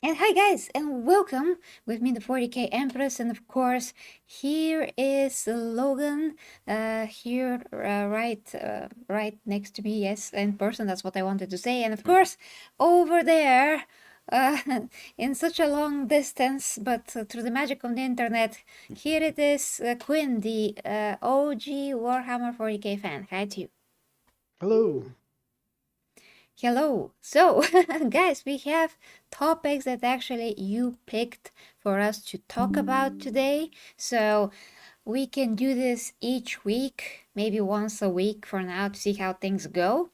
And hi guys, and welcome with me, the 40k Empress, and of course, here is Logan, here right next to me. Yes, in person. That's what I wanted to say. And of course, over there, uh, in such a long distance, but through the magic of the internet, here it is, Quinn, the OG Warhammer 40k fan. Hi to you. Hello. Hello. So, guys, we have topics that actually you picked for us to talk about today. So, we can do this each week, maybe once a week for now to see how things go.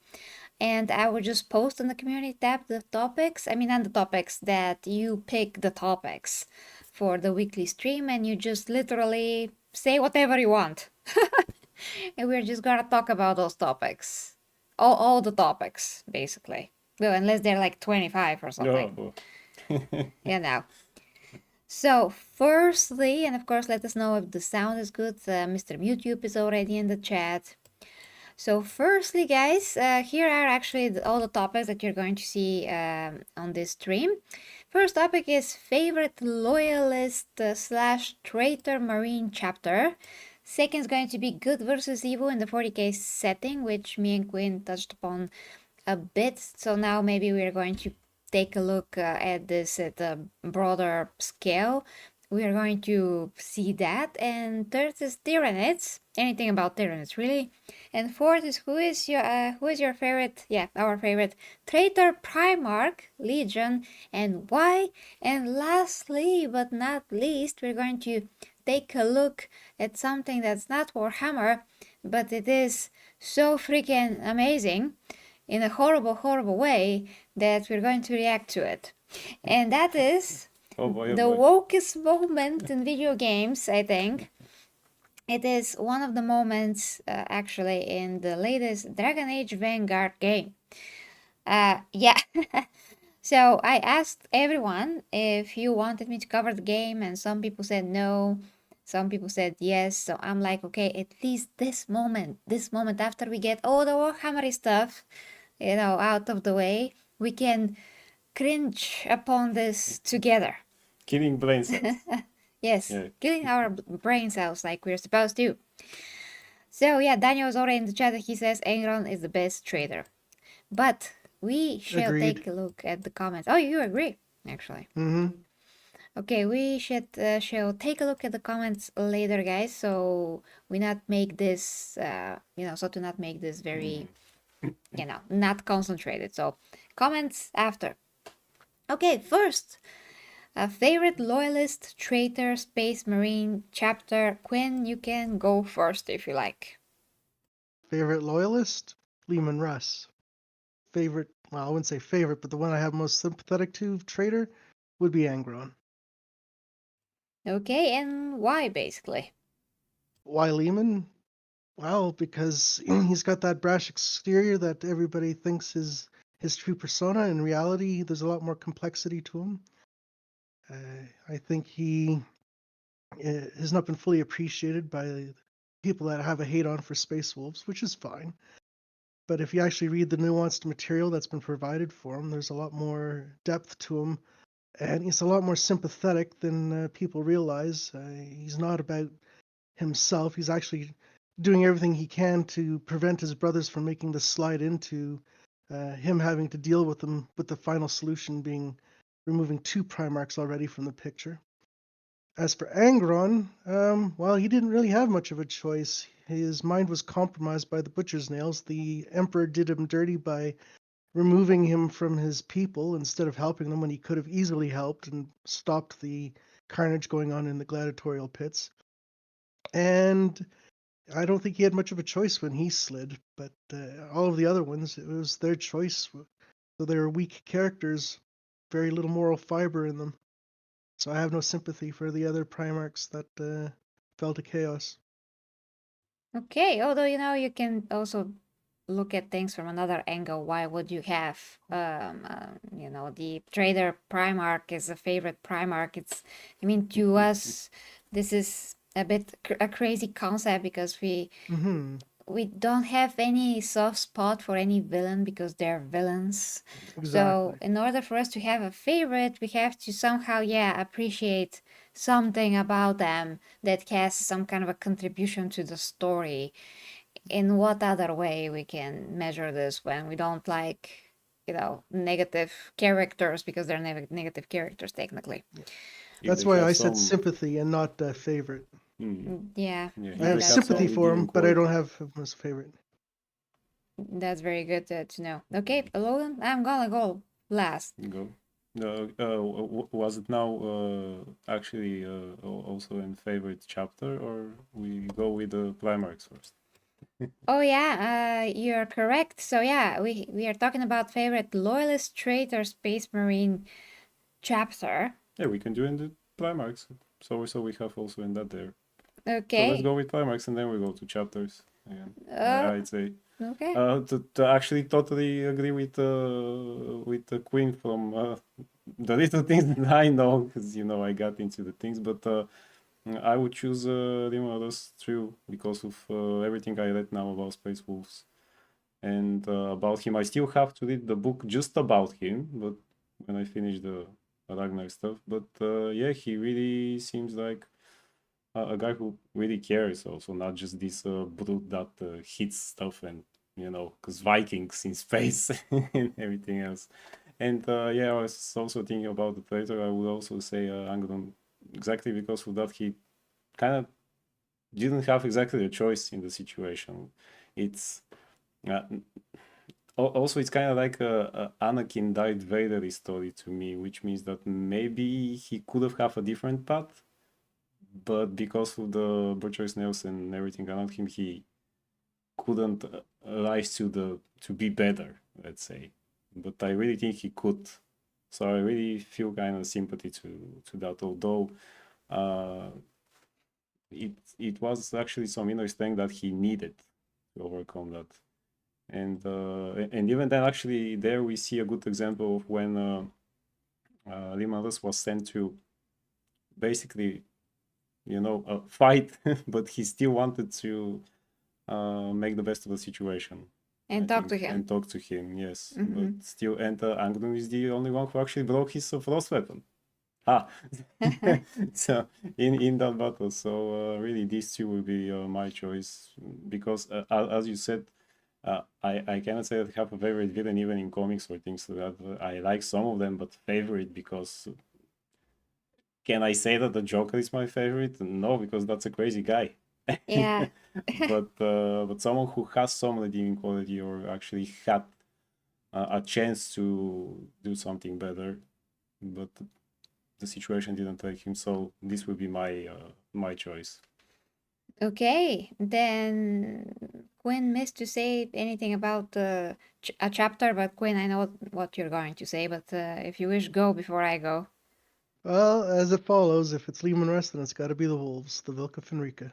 And I will just post on the community tab the topics. I mean, and the topics that you pick the topics for the weekly stream, and you just literally say whatever you want. And we're just gonna talk about those topics. All the topics, basically. Well, unless they're like 25 or something. Oh. You know. So, firstly, and of course, let us know if the sound is good. Mr. YouTube is already in the chat. So, firstly, guys, here are actually all the topics that you're going to see on this stream. First topic is favorite loyalist slash traitor marine chapter. Second is going to be good versus evil in the 40k setting, which me and Quinn touched upon a bit. So now maybe we're going to take a look at this at a broader scale. We are going to see that. And third is Tyranids. Anything about Tyranids, really. And fourth is who is your favorite? Yeah, our favorite Traitor Primarch Legion and why? And lastly, but not least, we're going to take a look at something that's not Warhammer, but it is so freaking amazing in a horrible, horrible way that we're going to react to it. And that is Oh boy, the wokest moment in video games, I think. It is one of the moments actually in the latest Dragon Age Vanguard game. Yeah. So I asked everyone if you wanted me to cover the game, and some people said no. Some people said yes. So I'm like, okay, at least this moment after we get all the Warhammery stuff, out of the way, we can cringe upon this together. killing brain cells. Yes, Yeah. killing our brain cells like we're supposed to. So yeah, Daniel is already in the chat. He says Angron is the best trader. But we shall Agreed. take a look at the comments. Oh, you agree, actually. Mm-hmm. Okay, we shall take a look at the comments later, guys. So we not make this, so to not make this very, not concentrated. So comments after. Okay, first, favorite loyalist, traitor, space marine chapter. Quinn, you can go first if you like. Favorite loyalist? Lehman Russ. Favorite, well, I wouldn't say favorite, but the one I have most sympathetic to, traitor, would be Angron. Okay, and why basically? Why Lehman? Well, because he's got that brash exterior that everybody thinks is his true persona. In reality, there's a lot more complexity to him. I think he has not been fully appreciated by people that have a hate on for Space Wolves, which is fine. But if you actually read the nuanced material that's been provided for him, there's a lot more depth to him, and he's a lot more sympathetic than people realize. He's not about himself. He's actually doing everything he can to prevent his brothers from making the slide into him having to deal with them, with the final solution being removing two Primarchs already from the picture. As for Angron, well, he didn't really have much of a choice. His mind was compromised by the butcher's nails. The Emperor did him dirty by removing him from his people instead of helping them when he could have easily helped and stopped the carnage going on in the gladiatorial pits. And I don't think he had much of a choice when he slid, but all of the other ones, it was their choice. So they were weak characters, very little moral fiber in them. So I have no sympathy for the other Primarchs that fell to chaos. Okay, although you can also look at things from another angle. Why would you have, the trader Primarch is a favorite Primarch? I mean, to us, this is a bit a crazy concept because Mm-hmm. we don't have any soft spot for any villain because they're villains. Exactly. So in order for us to have a favorite, we have to somehow, appreciate something about them that has some kind of a contribution to the story. In what other way we can measure this when we don't like, negative characters because they're negative characters technically. If That's they why have I said some- sympathy and not favorite. Yeah, Yeah, if I have they sympathy some for him, redeeming but I don't quality. have him as a favorite. that's very good to know. Okay, Logan, I'm gonna go last. Go. Was it now actually also in favorite chapter, or we go with the Primarchs first? Oh yeah, you're correct. So yeah, we are talking about favorite Loyalist Traitor Space Marine chapter. Yeah, we can do in the Primarchs. So we have also in that there. Okay. So let's go with Primarchs and then we go to chapters again. I'd say. Okay. To actually totally agree with the Queen from the little things that I know, because I got into the things, but I would choose Rimaros Trio because of everything I read now about Space Wolves and about him. I still have to read the book just about him, but when I finish the Ragnar stuff. But yeah, he really seems like a guy who really cares also, not just this brute that hits stuff and because Vikings in space and everything else. And yeah, I was also thinking about the Traitor. I would also say Angron, exactly because of that he kind of didn't have exactly a choice in the situation. It's also it's kind of like a Anakin died Vader story to me, which means that maybe he could have a different path, but because of the butcher's nails and everything around him, he couldn't rise to be better, let's say. But I really think he could. So I really feel kind of sympathy to that, although it was actually some inner strength that he needed to overcome that. And even then, actually, there we see a good example of when Limanus was sent to basically, fight, but he still wanted to make the best of the situation. And talk to him. And talk to him, yes. Mhm. But still, and Angron is the only one who actually broke his frost weapon. So in that battle, so really these two will be my choice because as you said, I cannot say that I have a favorite villain even in comics or things like that. I like some of them, but favorite because can I say that the Joker is my favorite? No, because that's a crazy guy. Yeah. But someone who has some redeeming quality or actually had a chance to do something better, but the situation didn't take him. So this would be my choice. Okay, then Quinn missed to say anything about a chapter, but Quinn, I know what you're going to say, but if you wish, go before I go. Well, as it follows, if it's Lehman Russ, then it's got to be the Wolves, the Vilka Fenrika.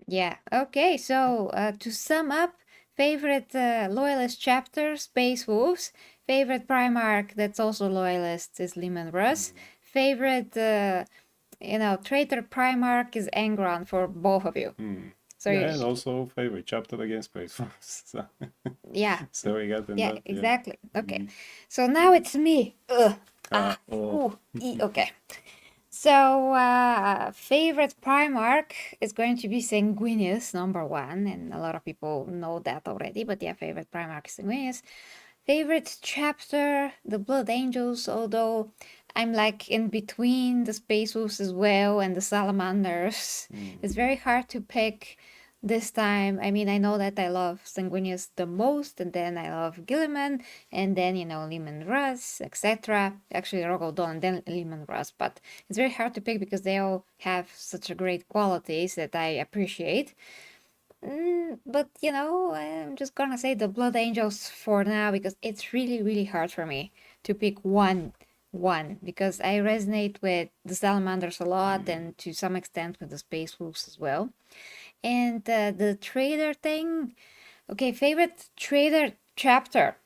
Yeah, okay, so to sum up, favorite Loyalist chapter, Space Wolves. Favorite Primarch that's also Loyalist is Lehman Russ. Favorite, Traitor Primarch is Angron for both of you. So yeah, and also favorite chapter against Space Force. So, yeah. so we got Yeah, that. exactly. Okay. So now it's me. Okay. So favorite Primarch is going to be Sanguinius, number 1, and a lot of people know that already, but yeah, favorite Primarch is Sanguinius. Favorite chapter, the Blood Angels, although I'm like in between the Space Wolves as well and the Salamanders. It's very hard to pick this time. I mean, I know that I love Sanguinius the most, and then I love Gilliman, and then, Lehman Russ, etc. Actually, Rogaldon, and then Lehman Russ, but it's very hard to pick because they all have such a great qualities that I appreciate. But I'm just gonna say the Blood Angels for now because it's really, really hard for me to pick one because I resonate with the Salamanders a lot and to some extent with the Space Wolves as well. And the Traitor thing, okay, favorite Traitor chapter.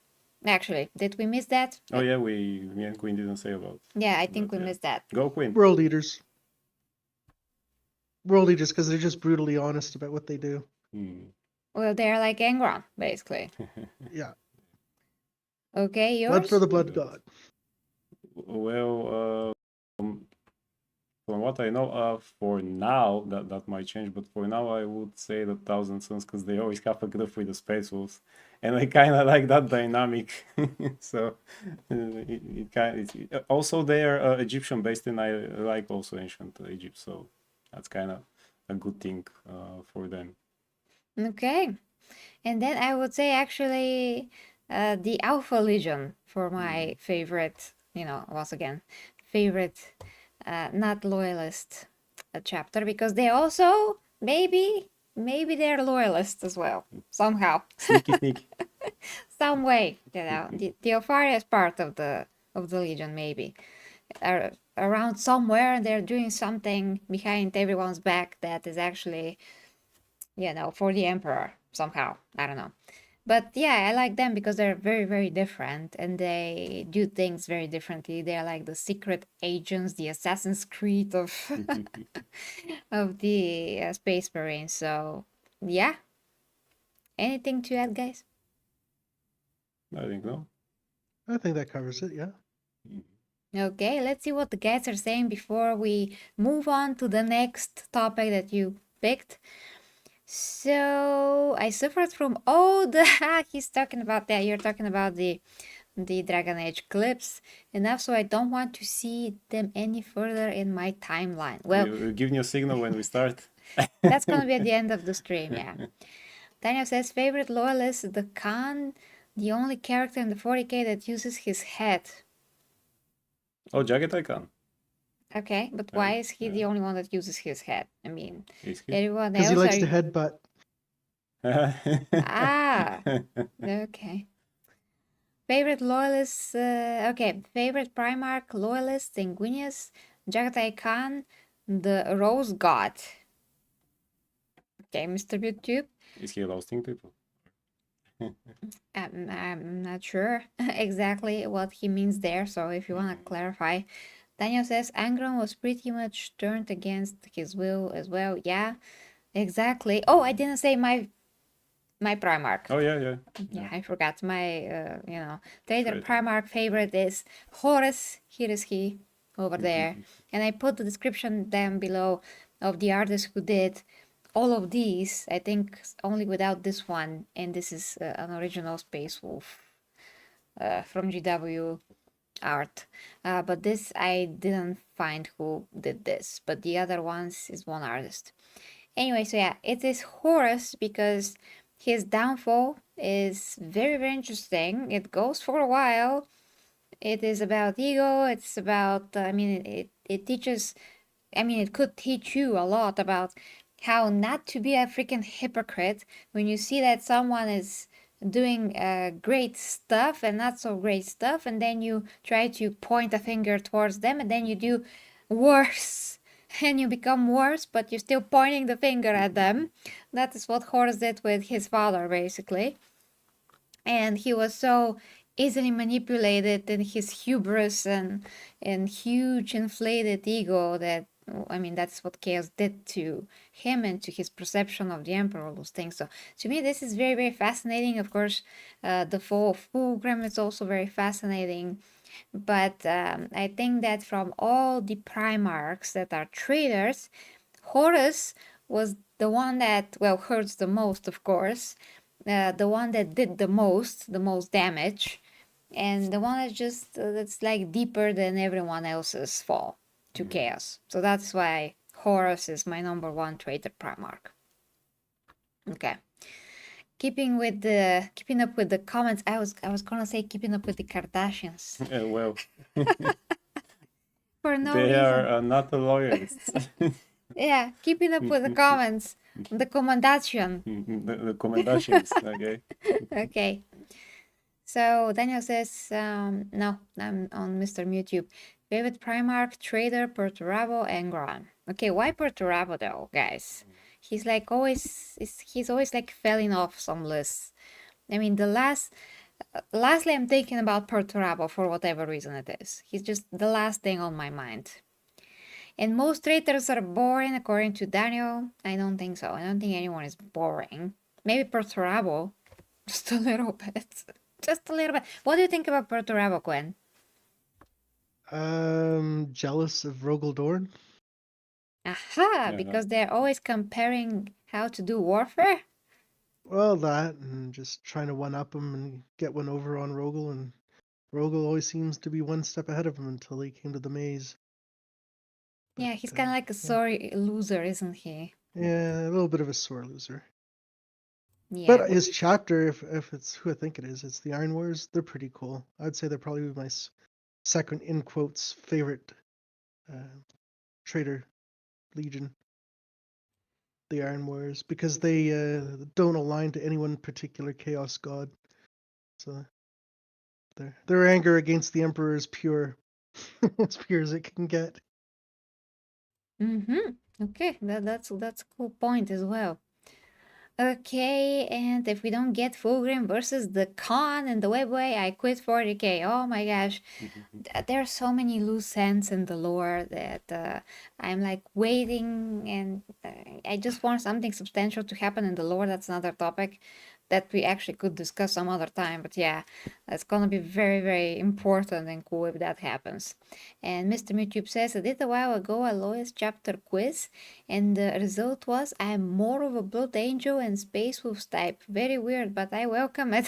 Actually, did we miss that? Oh yeah, me and Queen didn't say about. Yeah, I think we missed that. Go Queen. World Eaters. World Eaters, because they're just brutally honest about what they do. Well, they're like Engron, basically. Yeah. Okay, Blood for yours? the blood god. Well, from what I know, for now, that might change, but for now, I would say the Thousand Suns because they always have a group with the Space Wolves, and I kind of like that dynamic. So it kind of also they are Egyptian based, and I like also ancient Egypt, so that's kind of a good thing for them. Okay. And then I would say actually the Alpha Legion for my favorite, once again, favorite, not loyalist chapter because they also maybe they're loyalist as well somehow, Sneaky. some way. The Opharia is part of the Legion maybe. Are around somewhere and they're doing something behind everyone's back that is actually for the Emperor somehow. I don't know. But yeah, I like them because they're very, very different and they do things very differently. They're like the secret agents, the Assassin's Creed of of the Space Marines. So yeah, anything to add, guys? I think no. I think that covers it. Yeah. Okay, let's see what the guys are saying before we move on to the next topic that you picked. So I suffered from he's talking about that. You're talking about the Dragon Age clips enough, so I don't want to see them any further in my timeline. Well, We'll give you a signal when we start. that's gonna be at the end of the stream, yeah. Daniel says favorite loyalist, the Khan, the only character in the 40k that uses his head. Oh, Jagged Icon. Okay, but why is he the only one that uses his head? I mean, everyone Because else he likes to headbutt. Ah, okay. Favorite loyalist, okay. Favorite Primarch loyalist, Sanguinius, Jagatai Khan, the Rose God. Okay, Mr. YouTube. Is he roasting people? I'm not sure exactly what he means there, so if you want to clarify. Daniel says Angron was pretty much turned against his will as well. Yeah, exactly. Oh, I didn't say my Primarch. Oh yeah. Yeah, I forgot my Traitor Primarch favorite is Horus. Here is he over there, and I put the description down below of the artist who did all of these. I think only without this one, and this is an original Space Wolf from GW art. But this I didn't find who did this, but the other ones is one artist. Anyway, so yeah, it is Horus because his downfall is very, very interesting. It goes for a while. It is about ego. It's about, it teaches, it could teach you a lot about how not to be a freaking hypocrite when you see that someone is doing great stuff and not so great stuff, and then you try to point a finger towards them, and then you do worse and you become worse, but you're still pointing the finger at them. That is what Horus did with his father, basically. And he was so easily manipulated in his hubris and huge inflated ego that, that's what chaos did to him and to his perception of the Emperor, all those things. So to me, this is very, very fascinating. Of course, the fall of Fulgrim is also very fascinating. But I think that from all the Primarchs that are traitors, Horus was the one that, hurts the most, of course, the one that did the most damage, and the one that's like deeper than everyone else's fall to chaos. So that's why Horus is my number one traitor Primarch. Okay. Keeping up with the comments, I was gonna say keeping up with the Kardashians. Well, For no they reason. are not the loyalists. Yeah, keeping up with the comments. The commendation. The commendations, okay. Okay. So Daniel says, no, I'm on Mr. YouTube. Favorite Primarch, Traitor, Perturabo, Engron. Okay, why Perturabo though, guys? He's always like falling off some lists. Lastly, I'm thinking about Perturabo for whatever reason it is. He's just the last thing on my mind. And most traitors are boring, according to Daniel. I don't think so. I don't think anyone is boring. Maybe Perturabo. Just a little bit. Just a little bit. What do you think about Perturabo, Gwen? Jealous of Rogel Dorn. Aha! Yeah, Because they're always comparing how to do warfare? Well, that and just trying to one up him and get one over on Rogel, and Rogel always seems to be one step ahead of him until he came to the maze. Yeah, he's kind of like a yeah. sorry loser, isn't he? Yeah, a little bit of a sore loser. Yeah. But his chapter, if it's who I think it is, it's the Iron Wars. They're pretty cool. I'd say they're probably my second, in quotes, favorite Traitor Legion. The Iron Warriors, because they don't align to any one particular chaos god. So their anger against the Emperor is pure, as pure as it can get. Mm-hmm. Okay, that's a cool point as well. Okay, and if we don't get Fulgrim versus the Khan and the Webway, I quit 40k. Oh my gosh. There are so many loose ends in the lore that I'm like waiting, and I just want something substantial to happen in the lore. That's another topic that we actually could discuss some other time. But yeah, that's gonna be very, very important and cool if that happens. And Mr. YouTube says, I did a while ago a Loyalist chapter quiz, and the result was I am more of a Blood Angel and Space Wolf type. Very weird, but I welcome it.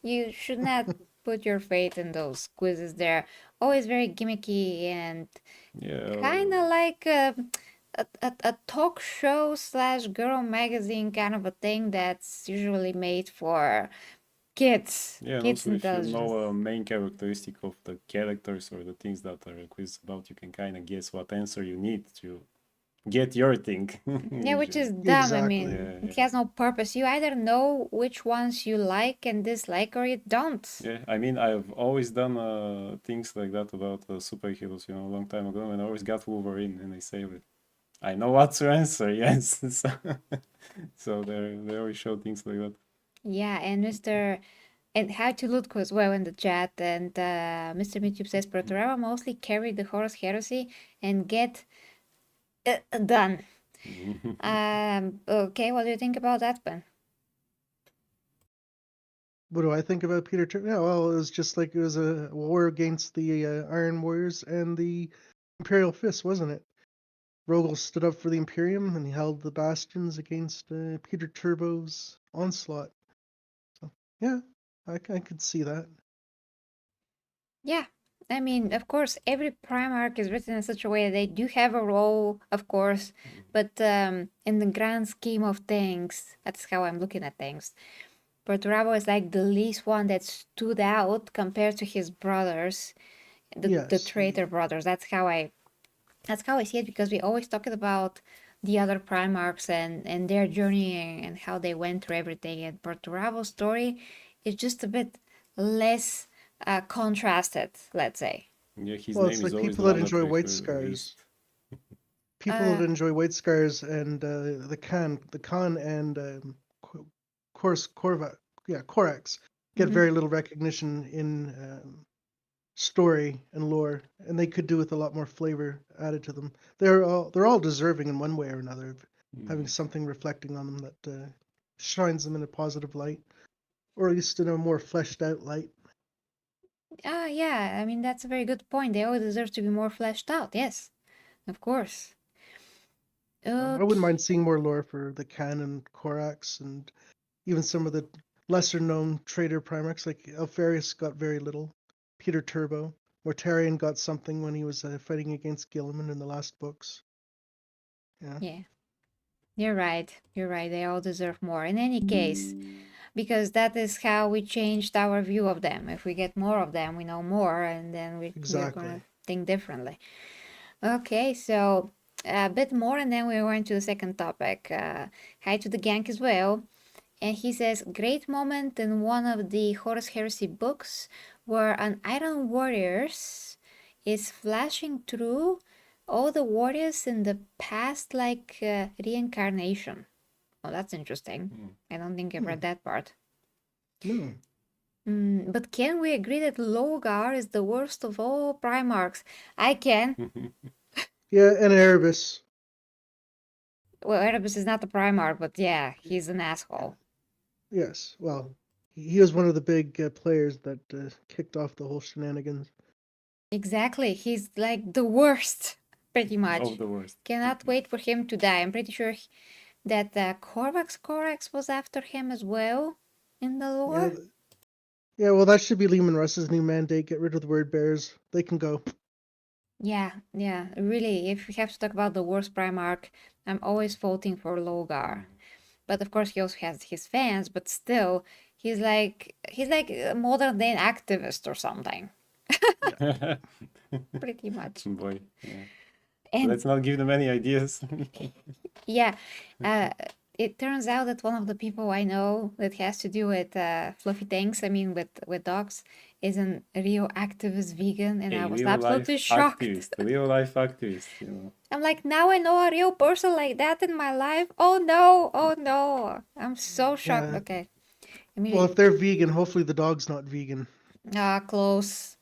You should not put your faith in those quizzes. They're always very gimmicky and yeah. kind of like a talk show slash girl magazine kind of a thing that's usually made for kids. Yeah, and Kids also if you intelligence. know a main characteristic of the characters or the things that are quizzed about, you can kind of guess what answer you need to get your thing. Yeah, which is usually. dumb. I Exactly. mean, Yeah, it yeah. has no purpose. You either know which ones you like and dislike, or you don't. Yeah, I mean, I've always done things like that about superheroes, a long time ago, and I always got Wolverine, and I saved it. I know what to answer, yes. So they always show things like that. Yeah, and Mr. And how to loot as well in the chat. And Mr. YouTube says Perturaba mostly carry the Horus Heresy and get done. Okay, what do you think about that, Ben? What do I think about Peter Turner? Yeah, well, it was just like it was a war against the Iron Warriors and the Imperial Fist, wasn't it? Rogel stood up for the Imperium and he held the bastions against Peter Turbo's onslaught. So, yeah, I could see that. Yeah, I mean, of course, every Primarch is written in such a way that they do have a role, of course, but in the grand scheme of things, that's how I'm looking at things. Perturabo is like the least one that stood out compared to his brothers, the Yes. Traitor brothers. That's how I see it, because we always talk about the other Primarchs and their journey and how they went through everything. And Perturabo's story is just a bit less contrasted, let's say. Yeah, his Well, name it's is like always people the that one that enjoy white refer scars. least. People that enjoy white scars and the Khan and Korax get very little recognition in story and lore, and they could do with a lot more flavor added to them. They're all deserving in one way or another of having something reflecting on them that shines them in a positive light, or at least in a more fleshed out light. Yeah, I mean, that's a very good point. They all deserve to be more fleshed out. Yes, of course. I wouldn't mind seeing more lore for the Can and Korax, and even some of the lesser known Traitor Primarchs, like Alfarius got very little. Peter Turbo. Mortarion got something when he was fighting against Gilliman in the last books. Yeah. You're right. You're right. They all deserve more. In any case, because that is how we changed our view of them. If we get more of them, we know more, and then we're going to think differently. Okay, so a bit more, and then we're going to the second topic. Hi to the gang as well. And he says, great moment in one of the Horus Heresy books where an Iron Warriors is flashing through all the warriors in the past like reincarnation. Oh, that's interesting. I don't think I've read that part. No. But can we agree that Logar is the worst of all Primarchs? I can. Yeah, and Erebus. Well, Erebus is not the Primarch, but yeah, he's an asshole. Yes, well, he was one of the big players that kicked off the whole shenanigans. Exactly, he's like the worst, pretty much. Of the worst. Cannot wait for him to die. I'm pretty sure that Korvax Corax was after him as well in the Yeah, lore. yeah. Well, that should be Lehman Russ's new mandate. Get rid of the word bears. They can go. Yeah, really, if we have to talk about the worst Primarch, I'm always voting for Logar. But of course, he also has his fans, but still, he's like a modern day activist or something, pretty much. Boy, yeah. And Let's not give them any ideas. yeah, it turns out that one of the people I know that has to do with fluffy tanks, I mean with dogs, is an real activist vegan, and I A was real life absolutely shocked. activist, real life activist, you know. I'm like, now I know a real person like that in my life. Oh no. I'm so shocked. Yeah. Okay. Well, if they're vegan, hopefully the dog's not vegan. Close.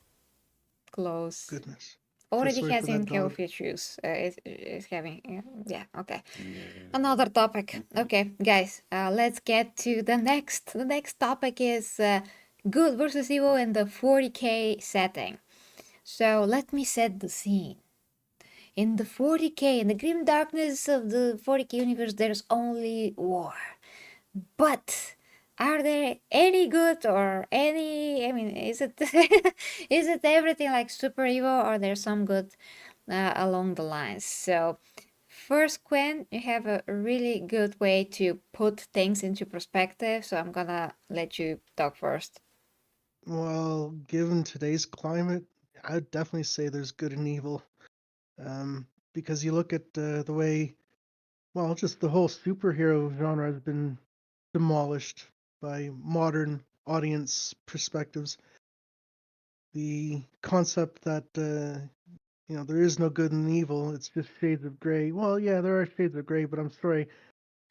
Goodness. Already sorry has for that in health dog. issues. Is having, yeah, okay. Yeah. Another topic. Okay, guys, let's get to the next. The next topic is good versus evil in the 40k setting. So let me set the scene. In the 40k, in the grim darkness of the 40k universe, there's only war. But are there any good or any? I mean, is it is it everything like super evil, or there's some good along the lines? So first, Quinn, you have a really good way to put things into perspective. So I'm gonna let you talk first. Well, given today's climate, I'd definitely say there's good and evil. Because you look at the way, well, just the whole superhero genre has been demolished by modern audience perspectives. The concept that there is no good and evil, it's just shades of gray. Well, yeah, there are shades of gray, but I'm sorry,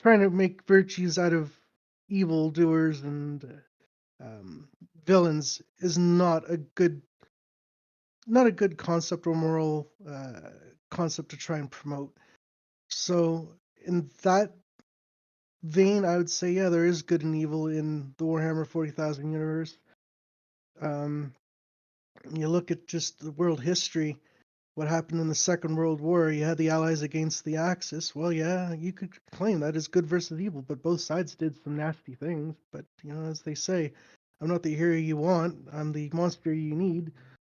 trying to make virtues out of evil doers and villains is not a good concept or moral concept to try and promote. So in that vein, I would say, yeah, there is good and evil in the Warhammer 40,000 universe. You look at just the world history, what happened in the Second World War, you had the Allies against the Axis. Well, yeah, you could claim that is good versus evil, but both sides did some nasty things. But, as they say, I'm not the hero you want, I'm the monster you need.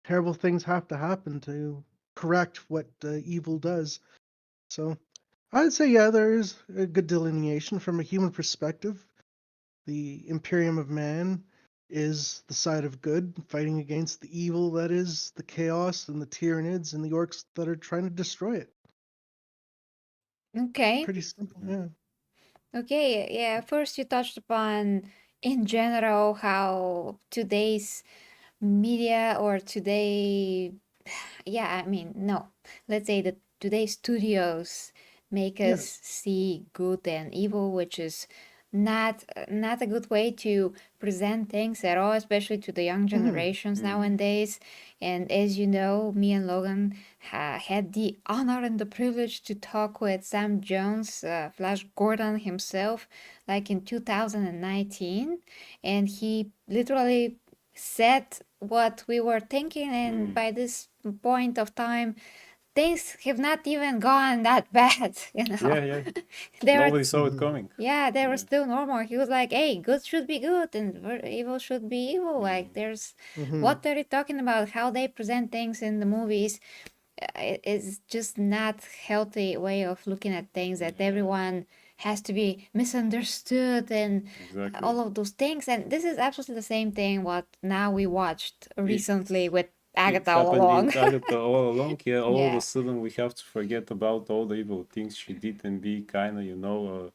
Terrible things have to happen to correct what evil does. So I'd say, yeah, there is a good delineation from a human perspective. The imperium of man is the side of good, fighting against the evil that is the chaos and the Tyranids and the orcs that are trying to destroy it. Okay. Pretty simple, yeah. Okay. Yeah. First, you touched upon in general how today's media or today, yeah, I mean, no, let's say that today's studios make us Yes. see good and evil, which is not a good way to present things at all, especially to the young generations nowadays. And as you know, me and Logan had the honor and the privilege to talk with Sam Jones, Flash Gordon himself, like in 2019, and he literally said what we were thinking, and by this point of time things have not even gone that bad, Yeah. they were Nobody saw it coming. they were still normal. He was like, hey, good should be good and evil should be evil. Like, there's what are you talking about? How they present things in the movies is just not healthy way of looking at things, that everyone has to be misunderstood and Exactly. all of those things. And this is absolutely the same thing what now we watched recently with Agatha all along. Agatha all along. Yeah, all of Yeah. a sudden we have to forget about all the evil things she did and be kind of,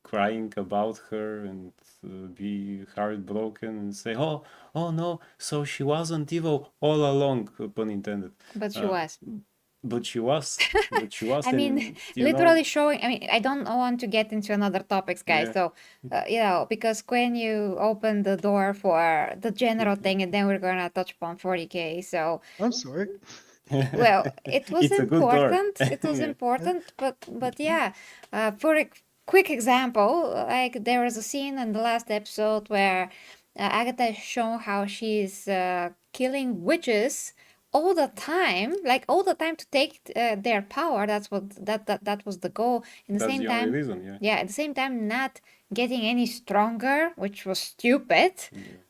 crying about her and be heartbroken and say, oh no, so she wasn't evil all along, pun intended. But she was. But she was. I mean, and, literally showing. I mean, I don't want to get into another topics, guys. Yeah. So, because when you open the door for the general thing, and then we're gonna touch upon 40k. So, I'm sorry. Well, it was It's a good door. important. It was Yeah. important, but yeah. For a quick example, like there was a scene in the last episode where Agatha is shown how she's killing witches all the time, like all the time to take their power. That's what that was the goal. In the That's same the only time, reason, yeah. yeah, at the same time, not getting any stronger, which was stupid,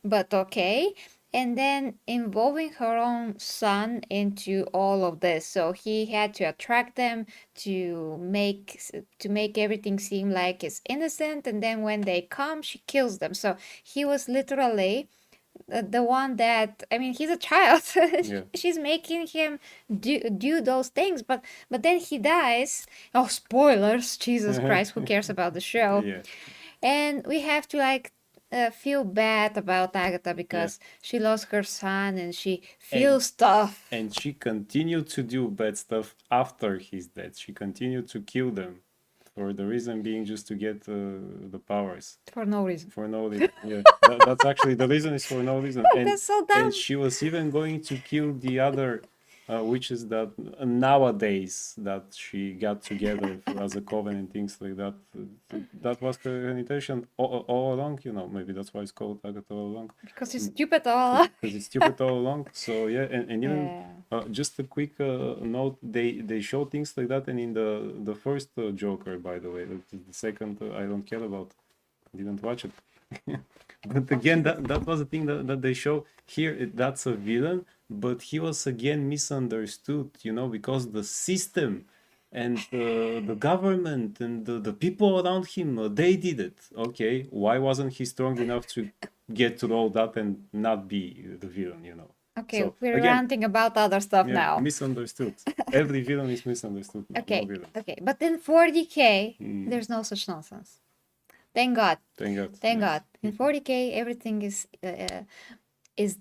but okay. And then involving her own son into all of this. So he had to attract them to make everything seem like it's innocent. And then when they come, she kills them. So he was literally the one that, I mean, he's a child. Yeah. She's making him do those things, but then he dies. Oh, spoilers! Jesus Christ, who cares about the show? Yeah. And we have to like feel bad about Agatha because she lost her son and she feels stuff. And she continued to do bad stuff after his death. She continued to kill them for the reason being just to get the powers. For no reason. For no reason. Yeah. That's actually the reason is for no reason. And, That's so dumb. and she was even going to kill the other witches that nowadays that she got together as a coven and things like that. That was her intention all along, you know. Maybe that's why it's called Agatha all along. Because she's stupid all. Because it's stupid all along. So yeah, and even Yeah. just a quick note, they show things like that, and in the first Joker, by the way, the second I don't care about, didn't watch it. But again, that was the thing that they show here. That's a villain, but he was again misunderstood, you know, because the system and the government and the people around him, they did it. Okay, why wasn't he strong enough to get through all that and not be the villain, you know? Okay, So, we're again, ranting about other stuff now. misunderstood. Every villain is misunderstood. Okay, No villain. okay, but in 40K, there's no such nonsense. Thank God. Thank God. Thank yes. God. In 40K, everything is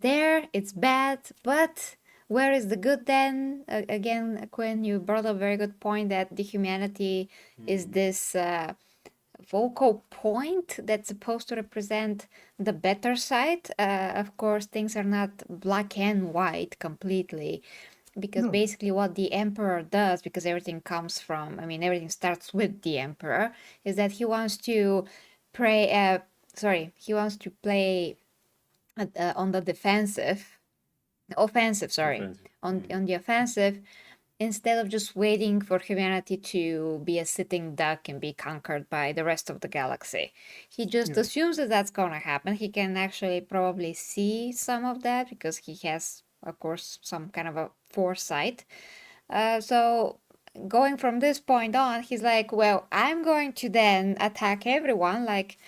there. It's bad, but where is the good then? Again, Quinn, you brought up a very good point that the humanity is this focal point that's supposed to represent the better side. Of course, things are not black and white completely. Because No. basically what the emperor does, because everything comes from, I mean, everything starts with the emperor, is that he wants to he wants to play on the offensive, on the offensive, instead of just waiting for humanity to be a sitting duck and be conquered by the rest of the galaxy. He just assumes that that's going to happen. He can actually probably see some of that because he has, of course, some kind of a foresight. So going from this point on, he's like, well, I'm going to then attack everyone, like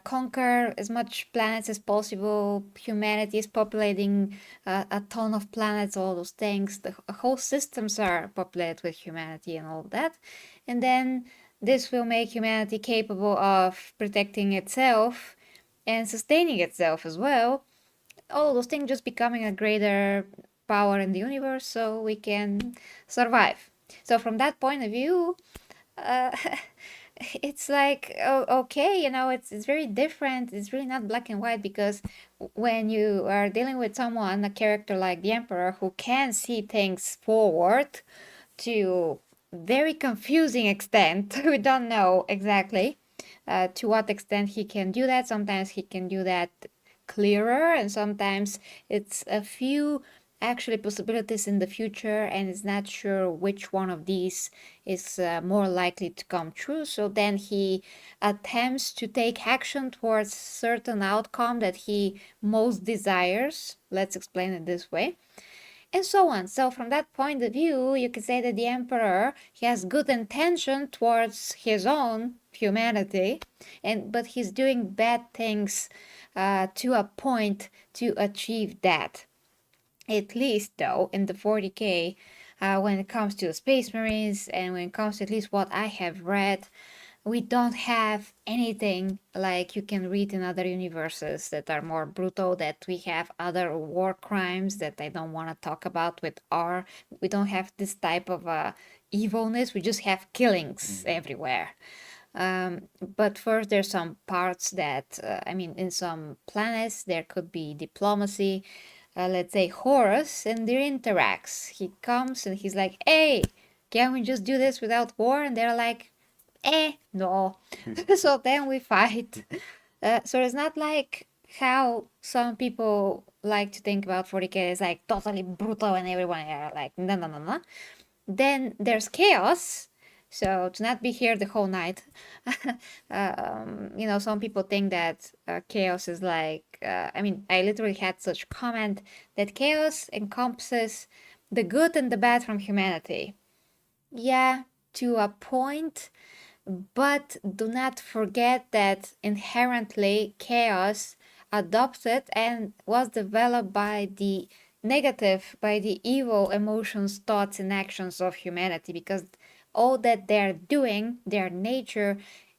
conquer as much planets as possible. Humanity is populating a ton of planets, all those things. The whole systems are populated with humanity and all of that. And then this will make humanity capable of protecting itself and sustaining itself as well. All of those things just becoming a greater power in the universe so we can survive. So from that point of view, it's like, okay, you know, it's very different. It's really not black and white, because when you are dealing with someone, a character like the Emperor, who can see things forward to very confusing extent, we don't know exactly to what extent he can do that. Sometimes he can do that clearer, and sometimes it's a few actually possibilities in the future, and it's not sure which one of these is more likely to come true. So then he attempts to take action towards certain outcome that he most desires. Let's explain it this way. And so on. So from that point of view, you could say that the Emperor, he has good intention towards his own humanity, but he's doing bad things to a point to achieve that. At least, though, in the 40K, when it comes to the Space Marines, and when it comes to at least what I have read, we don't have anything like you can read in other universes that are more brutal, that we have other war crimes that I don't want to talk about with R. We don't have this type of evilness. We just have killings everywhere. But first, there's some parts that, I mean, in some planets, there could be diplomacy. let's say, Horus and their interacts. He comes and he's like, hey, can we just do this without war? And they're like, no. So then we fight. So it's not like how some people like to think about 40k. It's like totally brutal and everyone are like, no, no, no, no. Then there's chaos. So to not be here the whole night, some people think that chaos is like, I literally had such comment that chaos encompasses the good and the bad from humanity. Yeah, to a point, but do not forget that inherently chaos adopted and was developed by the negative, by the evil emotions, thoughts, and actions of humanity, because all that they're doing, their nature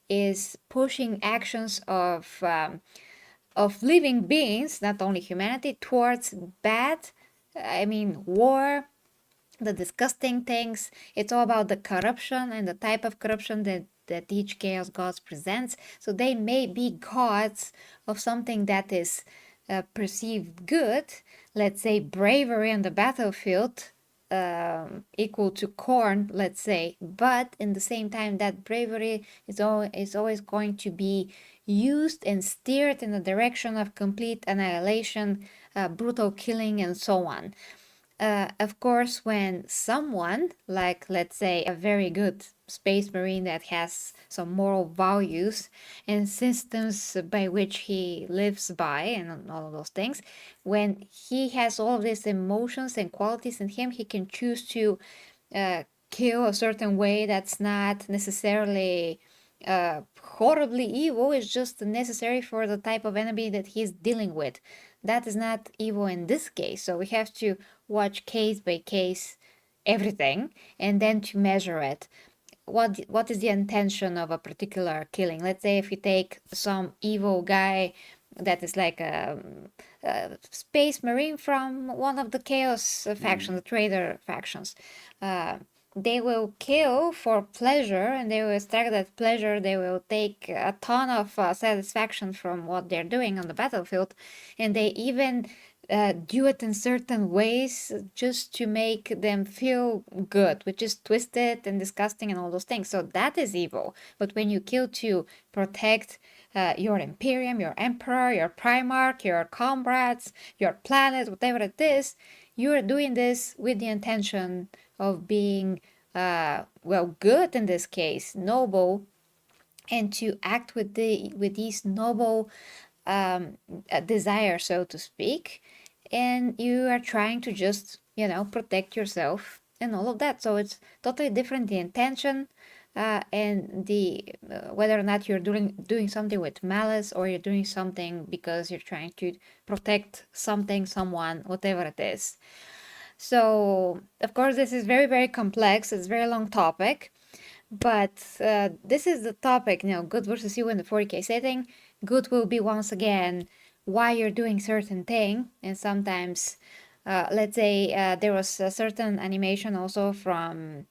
is pushing actions of living beings, not only humanity, towards bad. War, the disgusting things. It's all about the corruption and the type of corruption that each chaos god presents. So they may be gods of something that is perceived good, let's say bravery on the battlefield, equal to corn, let's say, but in the same time that bravery is always going to be used and steered in the direction of complete annihilation, brutal killing, and so on. Of course, when someone, like let's say a very good space marine that has some moral values and systems by which he lives by and all of those things, when he has all of these emotions and qualities in him, he can choose to kill a certain way that's not necessarily horribly evil. It's just necessary for the type of enemy that he's dealing with. That is not evil in this case. So we have to watch case by case everything and then to measure it. What is the intention of a particular killing? Let's say if you take some evil guy that is like a space marine from one of the chaos faction, the traitor factions. They will kill for pleasure, and they will extract that pleasure. They will take a ton of satisfaction from what they're doing on the battlefield, and they even do it in certain ways just to make them feel good, which is twisted and disgusting and all those things. So that is evil. But when you kill to protect your imperium, your emperor, your primarch, your comrades, your planet, whatever it is, you are doing this with the intention of being good in this case, noble, and to act with these noble desires, so to speak, and you are trying to just protect yourself and all of that. So it's totally different, the intention, and the whether or not you're doing something with malice or you're doing something because you're trying to protect something, someone, whatever it is. So of course this is very, very complex. It's a very long topic, but this is the topic, good versus evil in the 40k setting. Good will be once again why you're doing certain thing, and sometimes let's say there was a certain animation also from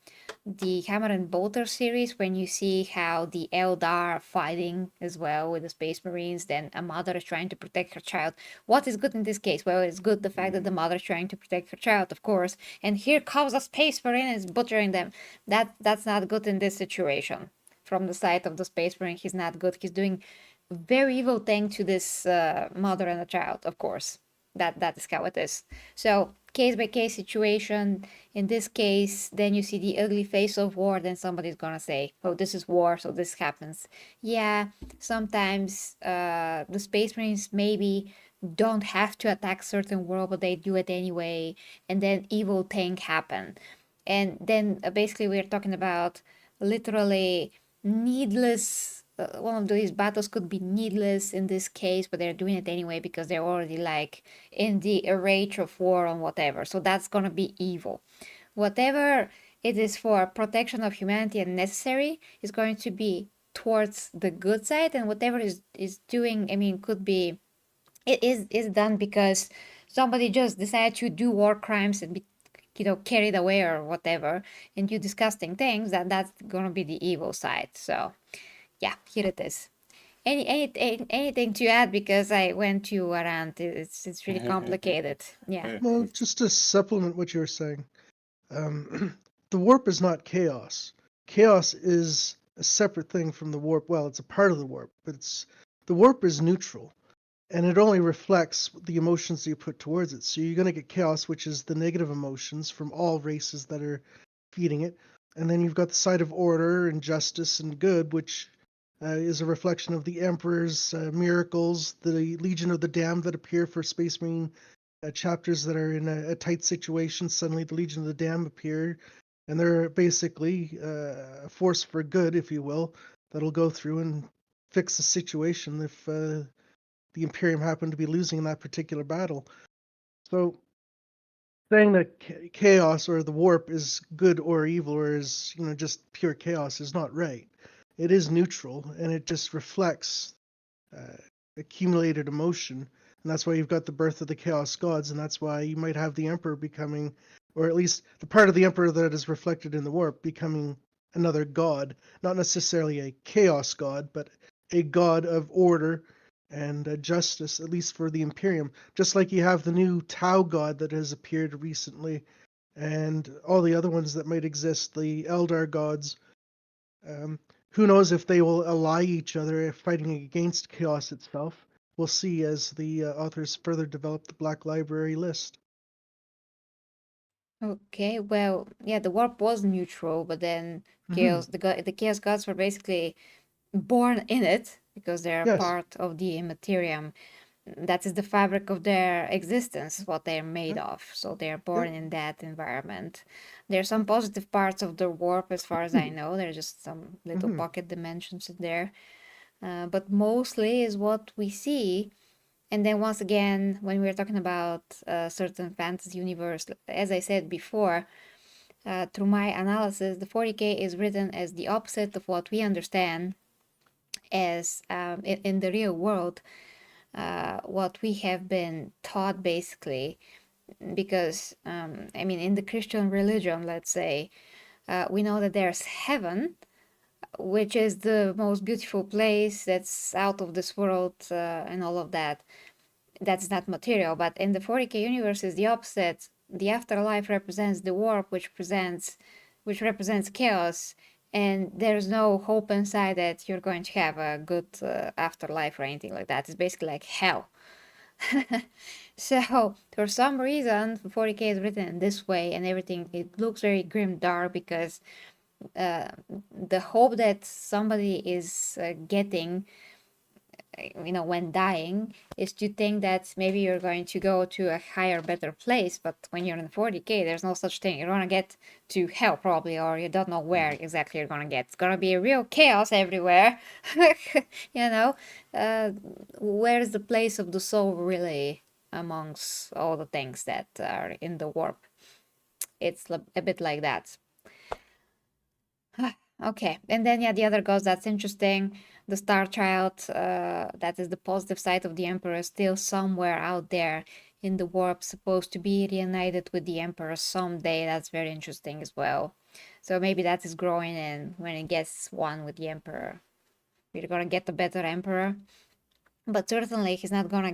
the Hammer and Bolter series when you see how the Eldar are fighting as well with the Space Marines. Then a mother is trying to protect her child. What is good in this case? Well, it's good the fact that the mother is trying to protect her child, of course. And here comes a Space Marine and is butchering them. That's not good in this situation. From the side of the Space Marine, he's not good. He's doing very evil thing to this mother and a child, of course. That is how it is. So case by case situation. In this case, then you see the ugly face of war. Then somebody's gonna say, "Oh, this is war, so this happens." Yeah, sometimes the Space Marines maybe don't have to attack certain world, but they do it anyway, and then evil thing happen. And then basically we're talking about literally needless. One of these battles could be needless in this case, but they're doing it anyway because they're already like in the rage of war on whatever. So that's gonna be evil. Whatever it is for protection of humanity and necessary is going to be towards the good side, and whatever is doing, could be it is done because somebody just decided to do war crimes and be carried away or whatever and do disgusting things. That's gonna be the evil side. So yeah, here it is. anything to add, because I went you around. It's really complicated. Yeah. Well, just to supplement what you were saying, the warp is not chaos. Chaos is a separate thing from the warp. Well, it's a part of the warp, but the warp is neutral, and it only reflects the emotions you put towards it. So you're going to get chaos, which is the negative emotions from all races that are feeding it, and then you've got the side of order and justice and good, which is a reflection of the Emperor's miracles, the Legion of the Damned that appear for Space Marine chapters that are in a tight situation. Suddenly, the Legion of the Damned appear, and they're basically a force for good, if you will, that'll go through and fix the situation if the Imperium happened to be losing in that particular battle. So saying that chaos or the warp is good or evil or is just pure chaos is not right. It is neutral, and it just reflects uh, accumulated emotion, and that's why you've got the birth of the chaos gods, and that's why you might have the Emperor becoming, or at least the part of the Emperor that is reflected in the warp, becoming another god, not necessarily a chaos god, but a god of order and justice, at least for the Imperium. Just like you have the new Tau god that has appeared recently, and all the other ones that might exist, the Eldar gods. Who knows if they will ally each other fighting against chaos itself. We'll see as the authors further develop the Black Library list. Okay, well, yeah, the warp was neutral, but then chaos, the chaos gods were basically born in it because they're Yes. part of the Immaterium. That is the fabric of their existence, what they're made of. So they're born in that environment. There's some positive parts of the warp, as far as I know. There's just some little pocket dimensions in there. But mostly is what we see. And then once again, when we're talking about a certain fantasy universe, as I said before, through my analysis, the 40K is written as the opposite of what we understand as in the real world, what we have been taught basically. Because, I mean, in the Christian religion, let's say, we know that there's heaven, which is the most beautiful place that's out of this world and all of that. That's not material. But in the 40K universe is the opposite. The afterlife represents the warp, which represents chaos, and there's no hope inside that you're going to have a good afterlife or anything like that. It's basically like hell. So for some reason 40K is written in this way, and everything, it looks very grim dark, because the hope that somebody is getting when dying is to think that maybe you're going to go to a higher, better place. But when you're in 40K, there's no such thing. You're gonna get to hell probably, or you don't know where exactly you're gonna get. It's gonna be a real chaos everywhere. Where's the place of the soul really amongst all the things that are in the warp? It's a bit like that. Okay, and then the other gods, that's interesting. The Star Child, that is the positive side of the Emperor, still somewhere out there in the warp, supposed to be reunited with the Emperor someday. That's very interesting as well. So maybe that is growing, and when it gets one with the Emperor, we're gonna get a better Emperor. But certainly he's not gonna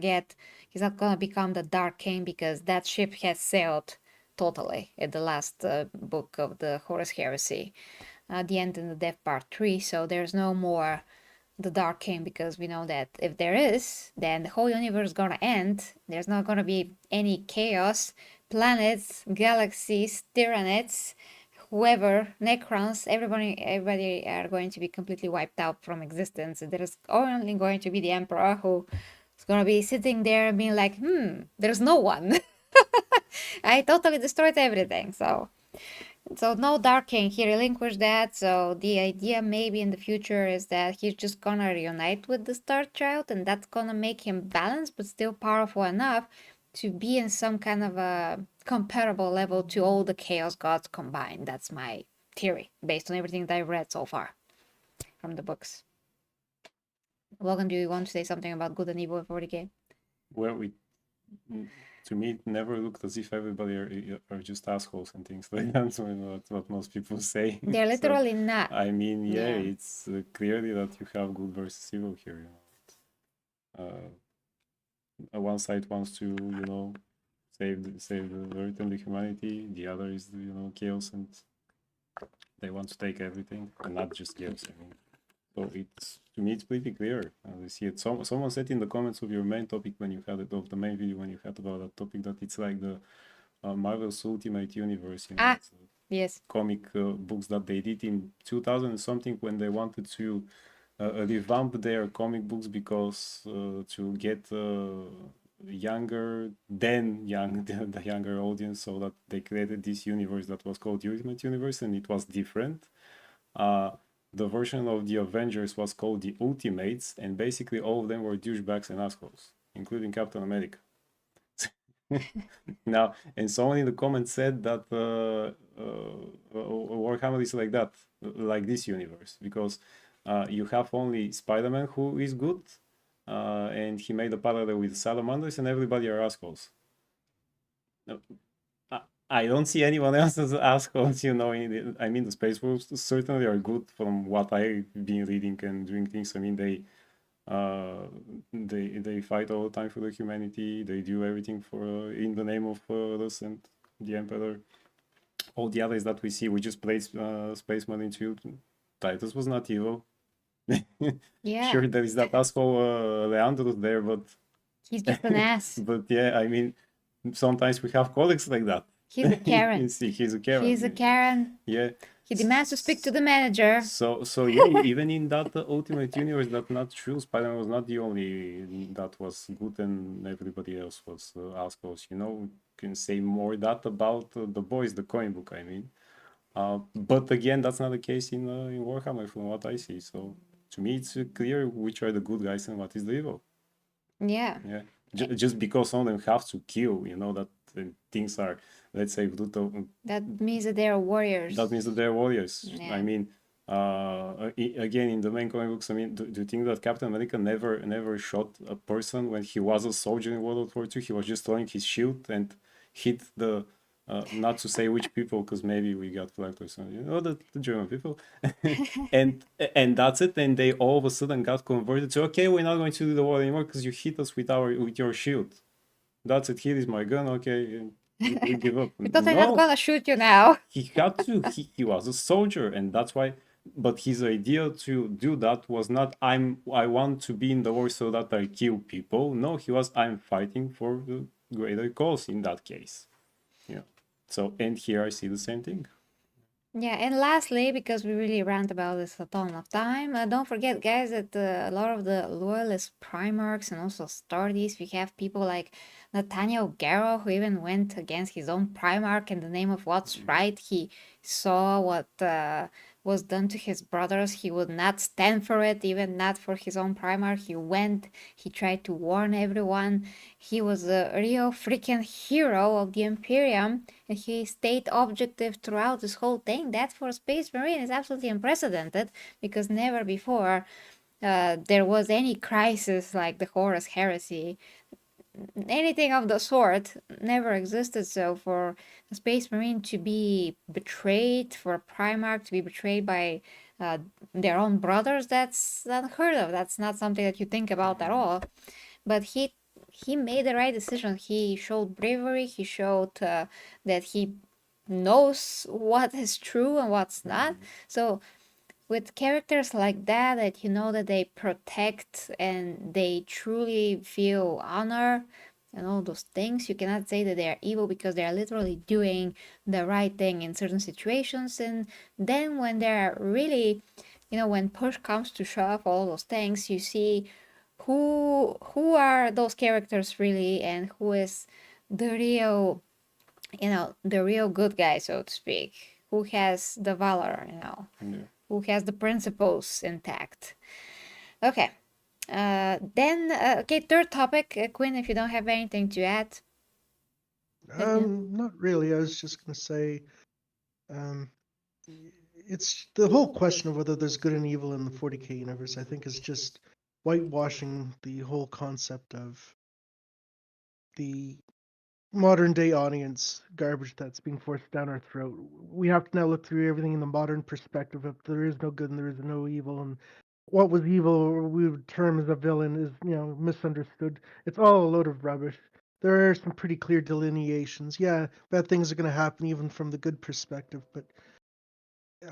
become the Dark King, because that ship has sailed totally at the last book of the Horus Heresy. The End and the Death Part 3, so there's no more the Dark King, because we know that if there is, then the whole universe is gonna end. There's not gonna be any chaos, planets, galaxies, Tyranids, whoever, Necrons, everybody are going to be completely wiped out from existence. There's only going to be the Emperor, who is gonna be sitting there and being like, there's no one. I totally destroyed everything, so no Dark King, he relinquished that. So the idea maybe in the future is that he's just gonna reunite with the Star Child, and that's gonna make him balanced but still powerful enough to be in some kind of a comparable level to all the Chaos Gods combined. That's my theory, based on everything that I've read so far from the books. Logan, do you want to say something about good and evil in 40K? Well, to me, it never looked as if everybody are just assholes and things like that. So, that's what most people say. They're So, literally not. I mean, yeah, Yeah. it's clearly that you have good versus evil here. One side wants to, save the earth and the humanity. The other is, chaos, and they want to take everything, and not just chaos. I mean, so it's, to me, it's pretty clear. I see it. Someone said in the comments of your main topic when you had it, of the main video when you had about that topic, that it's like the Marvel's Ultimate Universe. It's, Yes. comic books that they did in 2000 and something, when they wanted to revamp their comic books because to get younger than the younger audience, so that they created this universe that was called Ultimate Universe, and it was different. The version of the Avengers was called the Ultimates, and basically all of them were douchebags and assholes, including Captain America. Now, and someone in the comments said that Warhammer is like that, like this universe, because you have only Spider-Man who is good, and he made a parallel with salamanders, and everybody are assholes. I don't see anyone else as assholes, I mean, the Space Wolves certainly are good from what I've been reading and doing things. I mean, they fight all the time for the humanity. They do everything for in the name of us and the Emperor. All the others that we see, we just played Space Marine 2. Titus was not evil. Yeah. Sure, there is that asshole Leandro there, but He's just an ass. but yeah, I mean, sometimes we have colleagues like that. He's a Karen. He's a Karen. He's a Karen. Yeah. He demands to speak to the manager. So yeah, even in that Ultimate Universe, that's not true. Spider-Man was not the only that was good, and everybody else was assholes. Can say more that about the boys, the coin book. I mean, but again, that's not the case in Warhammer, from what I see. So to me, it's clear which are the good guys and what is the evil. Yeah. Yeah. Just because some of them have to kill, that things are, let's say, brutal. That means that they're warriors. That means that they're warriors. Yeah. I mean, again, in the main comic books, I mean, do you think that Captain America never shot a person when he was a soldier in World War II? He was just throwing his shield and hit the, not to say which people, because maybe we got flagged or something, the German people. and that's it. And they all of a sudden got converted to, okay, we're not going to do the war anymore because you hit us with your shield. That's it. Here is my gun. Okay. We give up. Because I'm not gonna shoot you now. He had to. He was a soldier, and that's why. But his idea to do that was not I want to be in the war so that I kill people. No, he was I'm fighting for the greater cause in that case. Yeah. So, and here I see the same thing. Yeah, and lastly, because we really rant about this a ton of time, don't forget, guys, that a lot of the Loyalist Primarchs and also Astartes, we have people like Nathaniel Garrow, who even went against his own Primarch in the name of what's right. He saw what was done to his brothers. He would not stand for it, even not for his own Primarch. He went, he tried to warn everyone. He was a real freaking hero of the Imperium, and he stayed objective throughout this whole thing. That for a Space Marine is absolutely unprecedented, because never before there was any crisis like the Horus Heresy. Anything of the sort never existed. So for a Space Marine to be betrayed, for a Primarch to be betrayed by their own brothers, that's unheard of. That's not something that you think about at all. But he made the right decision. He showed bravery. He showed that he knows what is true and what's not. So with characters like that, that you know that they protect and they truly feel honor and all those things, you cannot say that they are evil, because they are literally doing the right thing in certain situations. And then when they're really, when push comes to shove, all those things, you see who are those characters really, and who is the real, the real good guy, so to speak, who has the valor, who has the principles intact. Okay. Okay, third topic, Quinn, if you don't have anything to add. Not really. I was just going to say, it's the whole question of whether there's good and evil in the 40k universe, I think, is just whitewashing the whole concept of the modern day audience garbage that's being forced down our throat. We have to now look through everything in the modern perspective of there is no good and there is no evil, and what was evil we would term as a villain is, misunderstood. It's all a load of rubbish. There are some pretty clear delineations. Yeah, bad things are going to happen even from the good perspective, but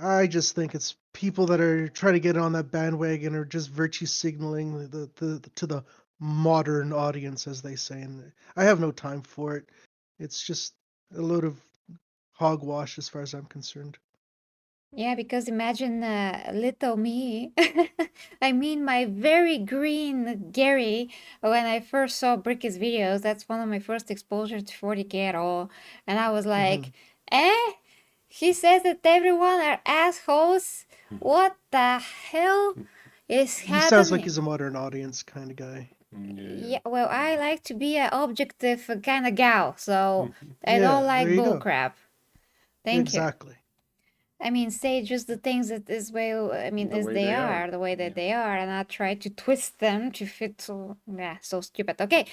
I just think it's people that are trying to get on that bandwagon are just virtue signaling to the modern audience, as they say, and I have no time for it. It's just a load of hogwash as far as I'm concerned. Yeah, because imagine little me. I mean, my very green Gary, when I first saw Bricky's videos, that's one of my first exposure to 40K at all. And I was like, eh? He says that everyone are assholes. What the hell is He sounds like happening? he's a modern audience kind of guy. Yeah, well, I like to be an objective kind of gal, so I Yeah, don't like there you go. bullcrap. Thank you. Exactly. I mean, say just the things that is way, I mean, The as way they they are, are. the way that Yeah. they are, and not try to twist them to fit. So yeah, so stupid. Okay,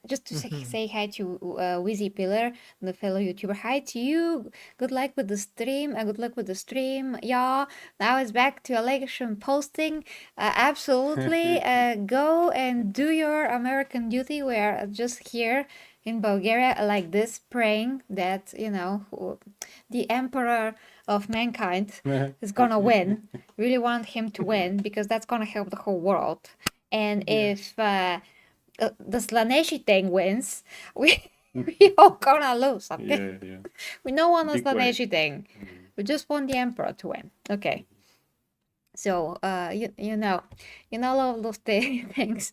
just to say hi to Wizzy Pillar, the fellow YouTuber. Hi to you. Good luck with the stream. Good luck with the stream, y'all. Now it's back to election posting. Absolutely, go and do your American duty. We are just here in Bulgaria like this, praying that the emperor of mankind is gonna win. Really want him to win because that's gonna help the whole world. And Yes. if the Slaneshi thing wins, we all gonna lose. Okay, Yeah. we don't want a Big way. Slaneshi thing. We just want the emperor to win. Okay. So you know all those things.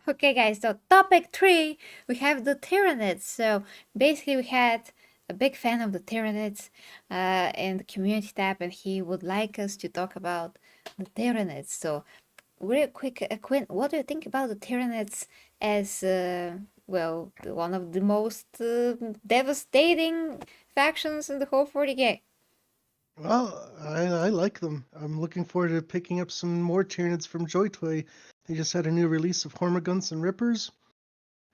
Okay, guys. So topic 3, we have the Tyranids. So basically, we had a big fan of the Tyranids in the community tab, and he would like us to talk about the Tyranids. So real quick, Quinn, what do you think about the Tyranids as well, one of the most devastating factions in the whole 40K? Well, I like them. I'm looking forward to picking up some more Tyranids from Joy Toy. They just had a new release of Hormiguns and Rippers,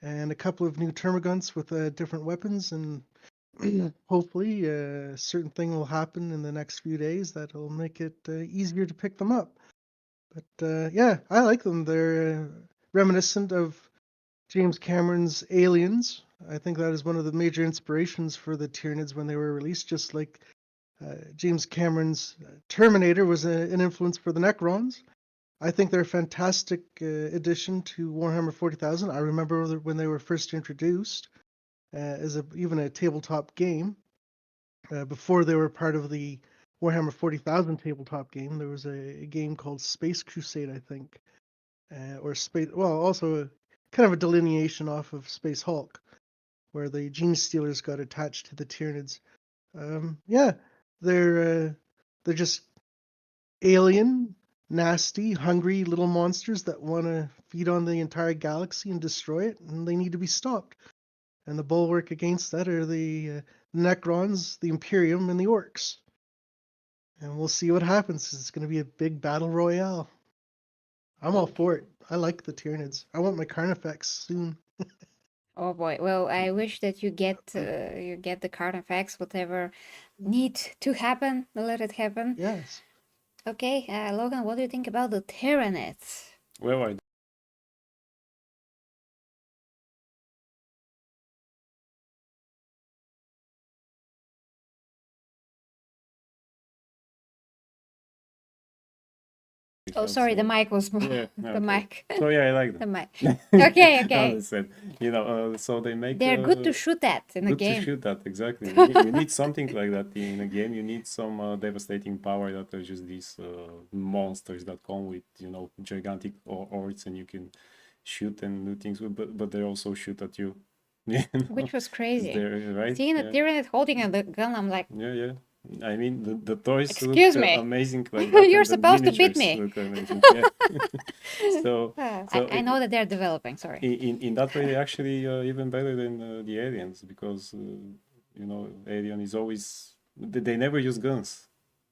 and a couple of new Termagants with different weapons, and hopefully a certain thing will happen in the next few days that'll make it easier to pick them up. But yeah, I like them. They're reminiscent of James Cameron's Aliens. I think that is one of the major inspirations for the Tyranids when they were released, just like James Cameron's Terminator was an influence for the Necrons. I think they're a fantastic addition to Warhammer 40,000. I remember when they were first introduced as even a tabletop game. Before they were part of the Warhammer 40,000 tabletop game, there was a game called Space Crusade, I think, or Space. Well, also kind of a delineation off of Space Hulk, where the Gene Stealers got attached to the Tyranids. Yeah, they're just alien, nasty, hungry little monsters that want to feed on the entire galaxy and destroy it, and they need to be stopped. And the bulwark against that are the Necrons, the Imperium, and the Orcs. And we'll see what happens. It's going to be a big battle royale. I'm all for it. I like the Tyranids. I want my Carnifex soon. Oh boy. Well, I wish that you get the card effects, whatever need to happen, let it happen. Yes. Okay, Logan, what do you think about the Tyranids? Well, I Oh, sorry, the mic was Yeah, the okay. mic. So yeah, I like The them. mic. Okay, okay. Understand. So they make They're good to shoot at in a good to game. shoot at, exactly. You need something like that in a game. You need some devastating power that are just these monsters that come with, gigantic orbs, and you can shoot and do things with, but they also shoot at you. Which was crazy. They're, right? Seeing a Yeah. Tyranid holding a gun, I'm like, Yeah. I mean, the toys excuse look me. amazing like that, You're and the supposed to beat miniatures me. look amazing. Yeah. So I know that they're developing, sorry. in that way, they're actually even better than the aliens, because alien is always they never use guns.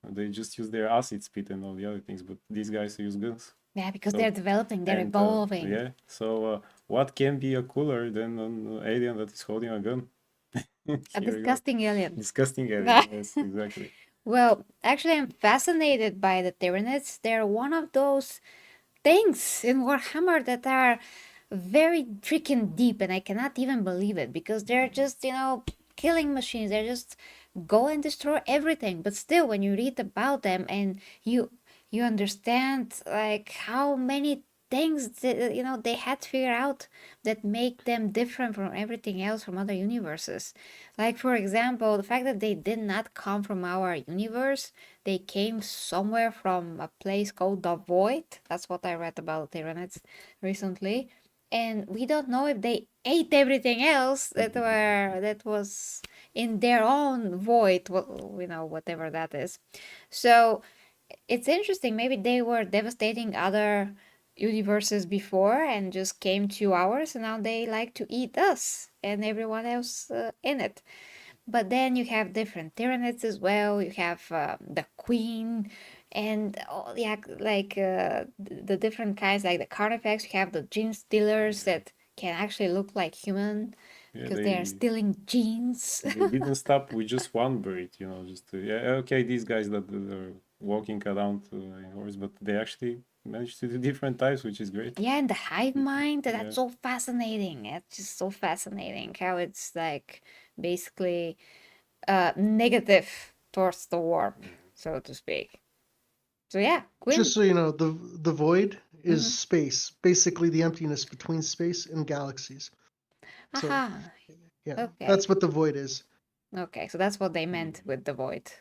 They just use their acid spit and all the other things. But these guys use guns. Yeah, because So- they're developing, they're And, evolving. yeah. So what can be a cooler than an alien that is holding a gun? A Here we go. disgusting alien. Disgusting alien. Yes, exactly. Well, actually, I'm fascinated by the Tyranids. They're one of those things in Warhammer that are very freaking deep, and I cannot even believe it because they're just, killing machines. They're just go and destroy everything. But still, when you read about them and you understand like how many things that, they had to figure out that make them different from everything else from other universes. Like for example, the fact that they did not come from our universe, they came somewhere from a place called the Void. That's what I read about Tyranids recently. And we don't know if they ate everything else that was in their own void, whatever that is. So it's interesting. Maybe they were devastating other universes before and just came to ours, and now they like to eat us and everyone else in it. But then you have different Tyranids as well. You have the Queen and all the different kinds, like the Carnifex. You have the gene stealers that can actually look like human Yeah, because they are stealing genes. they didn't stop with just one breed, okay, these guys that are walking around in horse, but they actually managed to do different types, which is great. Yeah, and the hive mind, Yeah. that's so fascinating. It's just so fascinating how it's like basically negative towards the warp, so to speak. So yeah, Quinn. Just so you know, the void is space, basically the emptiness between space and galaxies. So, Aha. yeah, Okay. that's what the void is. Okay, so that's what they meant with the void.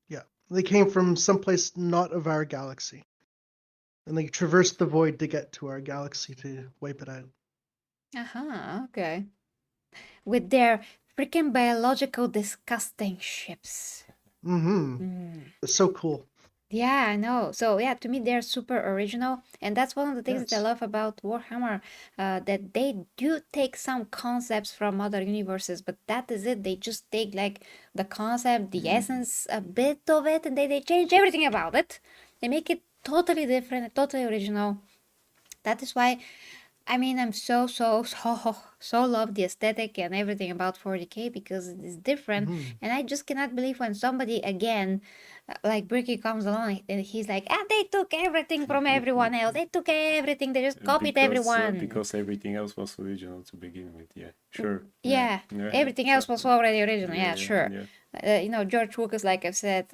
Yeah, they came from someplace not of our galaxy, and they traversed the void to get to our galaxy to wipe it out. Aha, okay. With their freaking biological disgusting ships. It's so cool. Yeah, I know. So yeah, to me they're super original, and that's one of the things that I Yes. love about Warhammer, that they do take some concepts from other universes, but that is it. They just take like the concept, the essence, a bit of it, and they change everything about it. They make it totally different, totally original. That is why, I mean, I'm so love the aesthetic and everything about 40K because it is different, and I just cannot believe when somebody again, like Bricky comes along and he's like, they took everything from everyone else. They took everything. They just copied everyone. Because everything else was original to begin with. Yeah, sure. Yeah, everything else was already original. Yeah, sure. George Lucas, like I've said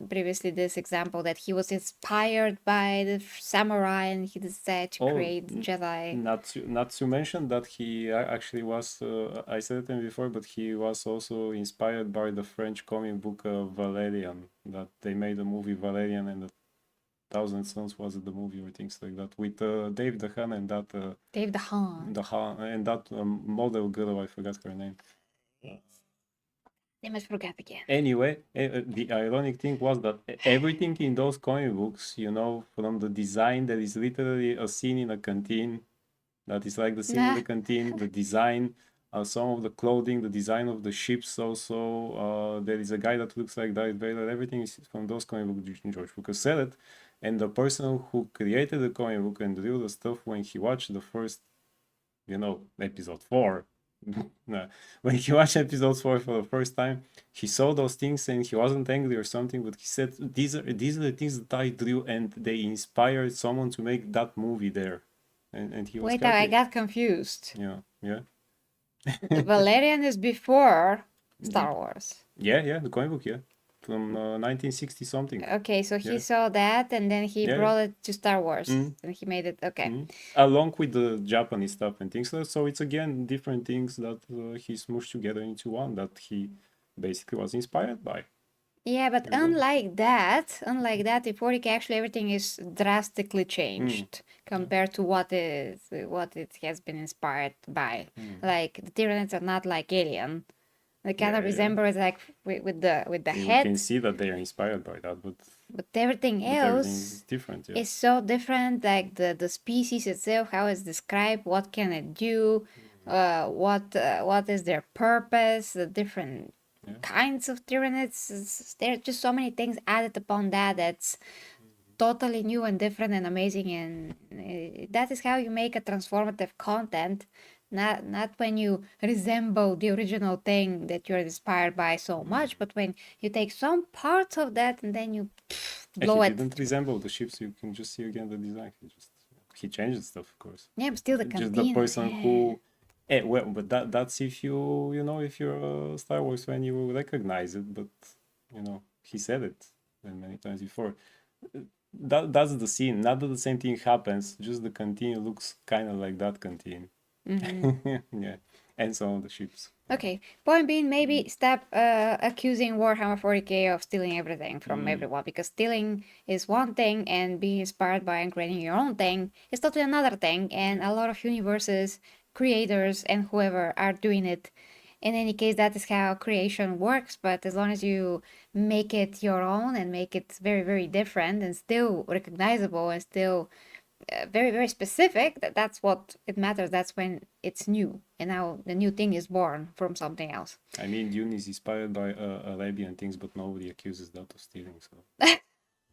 previously, this example that he was inspired by the samurai and he decided to create Jedi. Not to mention that he actually was, I said it before, but he was also inspired by the French comic book Valerian, that they made a movie Valerian and the Thousand Sons was the movie or things like that with Dave DeHaan and that Dave DeHaan and that model girl, I forgot her name. They must forget again. Anyway, the ironic thing was that everything in those comic books, from the design that is literally a scene in a canteen, that is like the scene in the canteen, the design, some of the clothing, the design of the ships also. There is a guy that looks like Darth Vader. Everything is from those comic books. George Lucas said it. And the person who created the comic book and drew the stuff, when he watched the first, episode 4, when he watched episode 4 for the first time, he saw those things and he wasn't angry or something, but he said, these are the things that I drew and they inspired someone to make that movie there. And he was Wait, happy. I got confused. Yeah. Valerian is before Star Wars. Yeah, the comic book, from 1960 something. Okay, so he saw that and then he brought it to Star Wars and he made it, okay. Along with the Japanese stuff and things like that. So it's again different things that he smooshed together into one that he basically was inspired by. Yeah, but unlike that, in 40K actually everything is drastically changed compared to what it has been inspired by. Like the Tyranids are not like Alien. They kind of resemble it like with the head. You can see that they are inspired by that, but everything else is different. Is so different. Like the species itself, how it's described, what can it do, what is their purpose, the different kinds of Tyranids. There are just so many things added upon that's totally new and different and amazing, and that is how you make a transformative content Not when you resemble the original thing that you're inspired by so much, but when you take some parts of that and then you blow He it. didn't resemble the ships. You can just see again the design. He changed stuff, of course. Yeah, but still the Just cantina. the person who. Well, but that's if if you're a Star Wars fan, you will recognize it. But he said it many times before. That's the scene. Not that the same thing happens. Just the canteen looks kind of like that canteen. Yeah, and some of the ships. Okay, point being, maybe stop accusing Warhammer 40k of stealing everything from everyone, because stealing is one thing and being inspired by and creating your own thing is totally another thing, and a lot of universes, creators, and whoever are doing it. In any case, that is how creation works, but as long as you make it your own and make it very, very different and still recognizable and still very, very specific, that's what it matters. That's when it's new, and now the new thing is born from something else. I mean, Dune is inspired by Arabian things, but nobody accuses that of stealing. So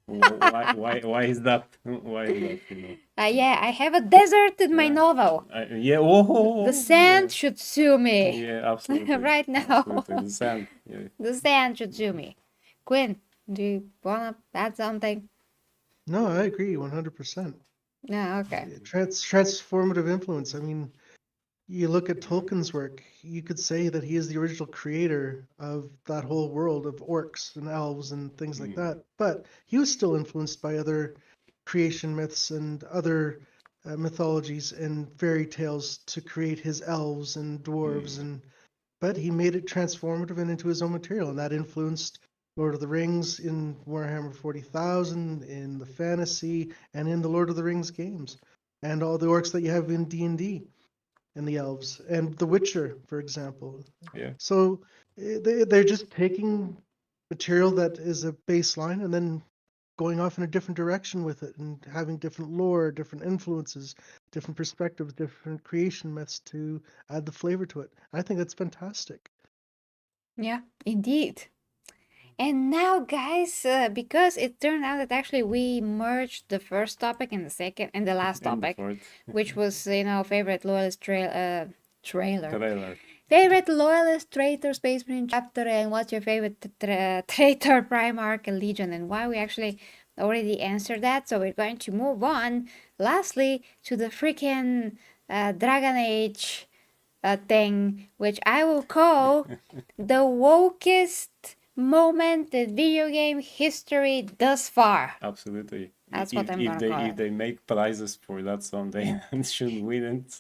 why is that? Why is that? Yeah, I have a desert in my novel. The sand should sue me. Yeah, absolutely. Right now. Absolutely. The sand. Yeah. The sand should sue me. Quinn, do you wanna add something? No, I agree 100%. No, okay. Transformative influence. I mean, you look at Tolkien's work, you could say that he is the original creator of that whole world of orcs and elves and things like that. But he was still influenced by other creation myths and other mythologies and fairy tales to create his elves and dwarves, but he made it transformative and into his own material, and that influenced Lord of the Rings in Warhammer 40,000, in the fantasy, and in the Lord of the Rings games, and all the orcs that you have in D&D, and the elves, and The Witcher, for example. Yeah. So they're just taking material that is a baseline and then going off in a different direction with it and having different lore, different influences, different perspectives, different creation myths to add the flavor to it. I think that's fantastic. Yeah, indeed. And now, guys, because it turned out that actually we merged the first topic and the second and the last And the topic, fourth. which was, favorite Loyalist trailer. Trailer. Favorite Loyalist, Traitor, Space Marine chapter, and what's your favorite Traitor, Primarch, and Legion, and why we actually already answered that. So we're going to move on, lastly, to the freaking Dragon Age thing, which I will call the wokest moment in video game history thus far. Absolutely. That's what I'm gonna call If they make prizes for that someday, should win it.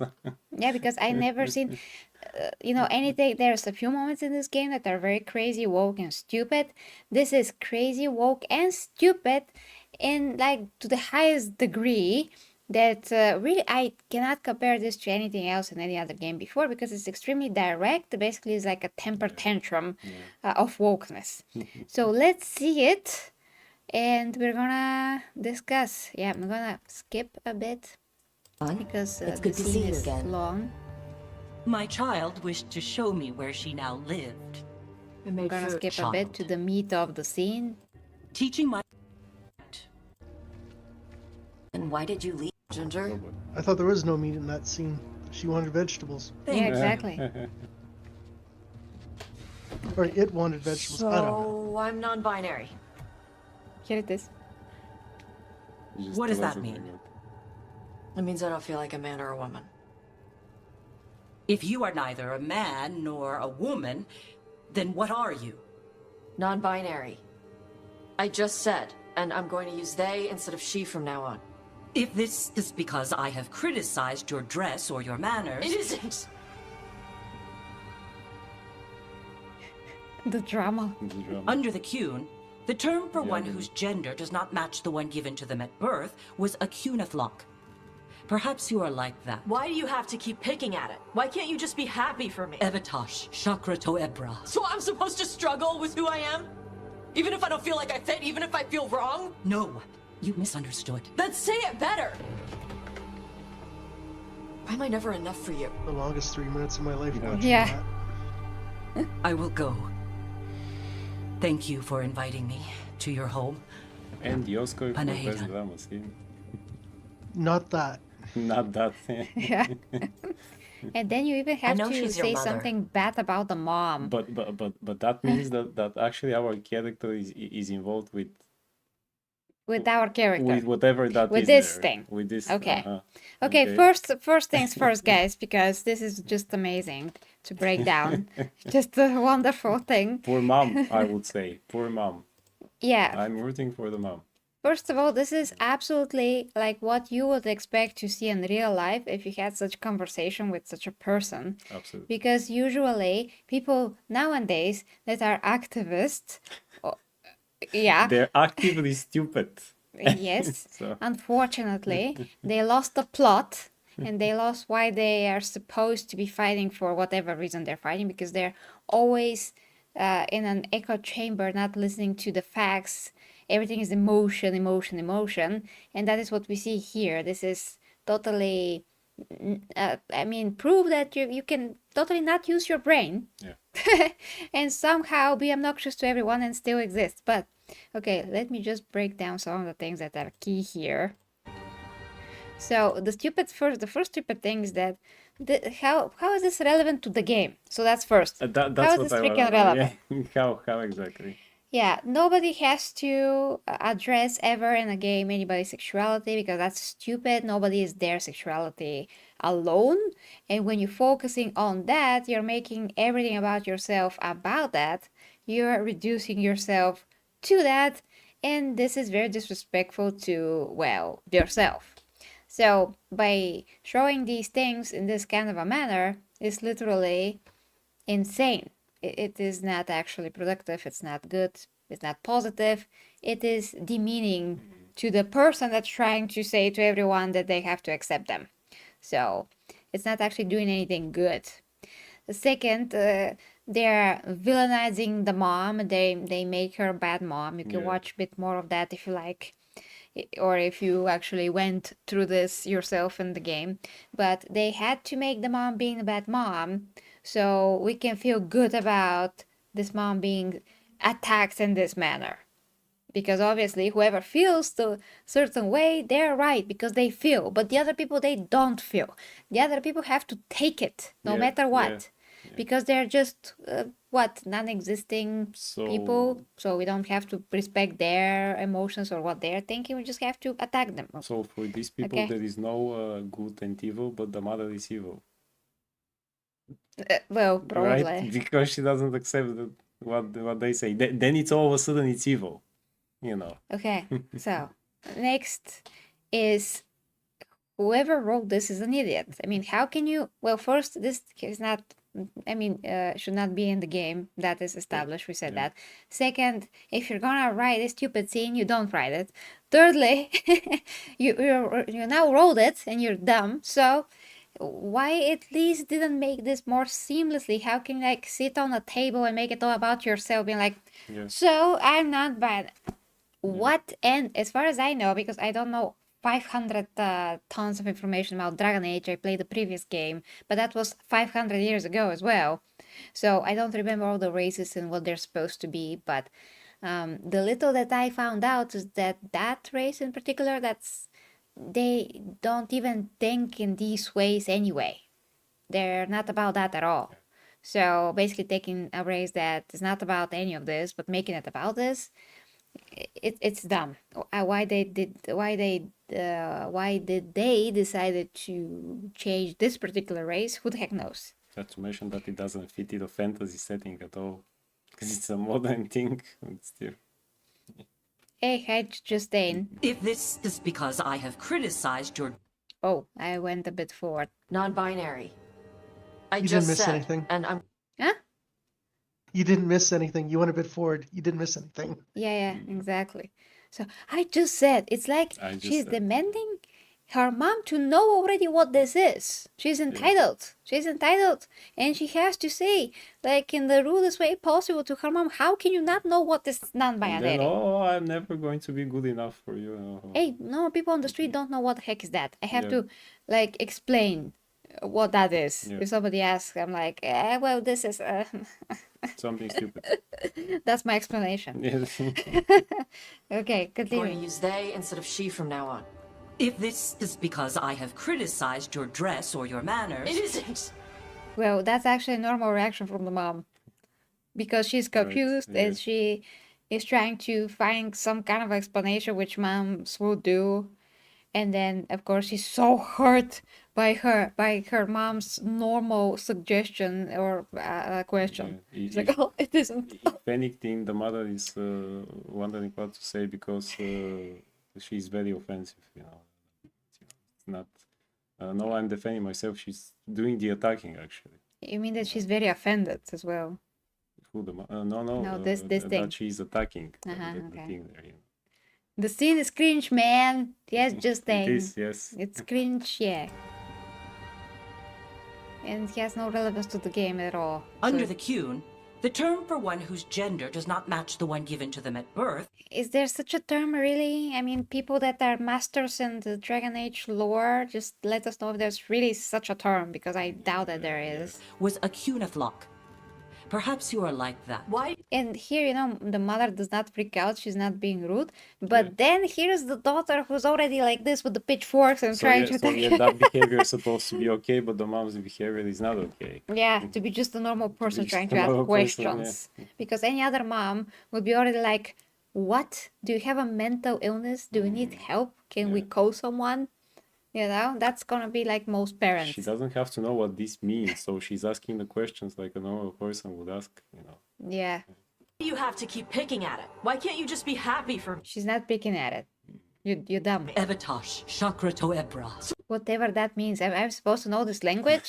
Yeah, because I never seen, anything. There's a few moments in this game that are very crazy, woke, and stupid. This is crazy, woke, and stupid, in to the highest degree. That really I cannot compare this to anything else in any other game before, because it's extremely direct. Basically, it's like a temper tantrum of wokeness. So let's see it, and we're gonna discuss. Yeah, I'm gonna skip a bit because It's the good to see scene you is again. long. My child wished to show me where she now lived. I'm gonna skip a bit to the meat of the scene. Teaching my... And why did you leave, Ginger? I thought there was no meat in that scene. She wanted vegetables. Yeah, exactly. Or it wanted vegetables. I don't know. So I'm non-binary. Here it is. What does that mean? It means I don't feel like a man or a woman. If you are neither a man nor a woman, then what are you? Non-binary. I just said, and I'm going to use they instead of she from now on. If this is because I have criticized your dress or your manners... It isn't! The drama. Under the Cune, the term for one whose gender does not match the one given to them at birth was a cunithlock. Perhaps you are like that. Why do you have to keep picking at it? Why can't you just be happy for me? Evitosh, Chakra to Ebra. So I'm supposed to struggle with who I am? Even if I don't feel like I fit, even if I feel wrong? No, you misunderstood. Then say it better! Why am I never enough for you? The longest 3 minutes of my life watching Yeah. that. I will go. Thank you for inviting me to your home. And the Oscar for Panahida. best drama scene. Not that. Not that. Yeah. and then you even have know to she's your say mother. something bad about the mom. But that means that actually our character is involved With our character. with whatever that With is this there. thing. With this. Okay. Uh-huh. Okay, Okay. first things first, guys, because this is just amazing to break down. Just a wonderful thing. Poor mom, I would say. Poor mom. Yeah. I'm rooting for the mom. First of all, this is absolutely like what you would expect to see in real life if you had such conversation with such a person. Absolutely. Because usually people nowadays that are activists, yeah, They're actively stupid. yes, So unfortunately, they lost the plot and they lost why they are supposed to be fighting for whatever reason they're fighting, because they're always in an echo chamber, not listening to the facts. Everything is emotion, emotion, emotion. And that is what we see here. This is totally, I mean, prove that you can totally not use your brain. yeah. And somehow be obnoxious to everyone and still exist. But okay, let me just break down some of the things that are key here. So the first stupid thing is that how is this relevant to the game? So that's first. That's How is what this I freaking want to know. relevant? Yeah. How exactly? Yeah, nobody has to address ever in a game anybody's sexuality, because that's stupid. Nobody is their sexuality alone. And when you're focusing on that, you're making everything about yourself about that. You're reducing yourself to that. And this is very disrespectful to, well, yourself. So by showing these things in this kind of a manner is literally insane. It is not actually productive. It's not good. It's not positive. It is demeaning to the person that's trying to say to everyone that they have to accept them. So it's not actually doing anything good. The second, they're villainizing the mom. They make her a bad mom. You can watch a bit more of that if you like, or if you actually went through this yourself in the game. But they had to make the mom being a bad mom so we can feel good about this mom being attacked in this manner. Because obviously whoever feels the certain way, they're right because they feel. But the other people, they don't feel. The other people have to take it no matter what. Because they're just non-existing people. So we don't have to respect their emotions or what they're thinking. We just have to attack them. So for these people, there is no good and evil, but the mother is evil. Well, probably. Right? Because she doesn't accept what they say. Then it's all of a sudden it's evil. You know. Okay, so next is whoever wrote this is an idiot. I mean, how can you? Well, first, this is not. I mean, should not be in the game. That is established. We said that. Second, if you're gonna write a stupid scene, you don't write it. Thirdly, you now wrote it and you're dumb. So why at least didn't make this more seamlessly? How can you like sit on a table and make it all about yourself, being like, so I'm not bad. What? And as far as I know, because I don't know 500 tons of information about Dragon Age. I played the previous game, but that was 500 years ago as well. So I don't remember all the races and what they're supposed to be, but the little that I found out is that race in particular, they don't even think in these ways anyway. They're not about that at all. So basically taking a race that is not about any of this, but making it about this, it's dumb. Why did they decided to change this particular race? Who the heck knows? Not to mention that it doesn't fit in a fantasy setting at all, because it's a modern thing. It's still. Hey, hi, Justine. If this is because I have criticized your... Oh, I went a bit forward. Non-binary. I You just didn't miss said, anything. and I'm Huh? You didn't miss anything. You went a bit forward. You didn't miss anything. Yeah, exactly. So I just said, it's like she's demanding her mom to know already what this is. She's entitled. She's entitled. And she has to say, like in the rudest way possible to her mom, how can you not know what is non-binary? Oh, I'm never going to be good enough for you. Hey, no, people on the street don't know what the heck is that. I have to like explain what that is. If somebody asks, I'm like, well, this is something stupid. That's my explanation. Okay, going to continue. use they instead of she from now on. If this is because I have criticized your dress or your manners... It isn't. Well, that's actually a normal reaction from the mom. Because she's confused and yes. she is trying to find some kind of explanation which moms will do. And then, of course, she's so hurt by her mom's normal suggestion or question. Yeah. She's like, oh, it isn't. If anything, the mother is wondering what to say because she's very offensive, you know. It's not. No, I'm defending myself. She's doing the attacking, actually. You mean that she's very offended as well? Who the no, No, this thing. that she's attacking the okay. thing there, you know. The scene is cringe, man. Yes, just It saying. is, yes. It's cringe, yeah. And it has no relevance to the game at all. Under So- the CAN, the term for one whose gender does not match the one given to them at birth Is there such a term, really? I mean, people that are masters in the Dragon Age lore, just let us know if there's really such a term, because I doubt that there is. was a cuniflock. Perhaps you are like that. Why? And here, you know, the mother does not freak out, she's not being rude. But then here's the daughter who's already like this with the pitchforks and trying to attack. that behavior is supposed to be okay, but the mom's behavior is not okay. Yeah, to be just a normal person just trying a to ask normal person, yeah. questions. Because any other mom would be already like, what? Do you have a mental illness? Do you need help? Can we call someone? You know, that's gonna be like most parents. She doesn't have to know what this means, so she's asking the questions like a normal person would ask, you know. Yeah, You have to keep picking at it. Why can't you just be happy for me? she's not picking at it. You're dumb. Evitash, chakra to ebra. Whatever that means. I'm supposed to know this language?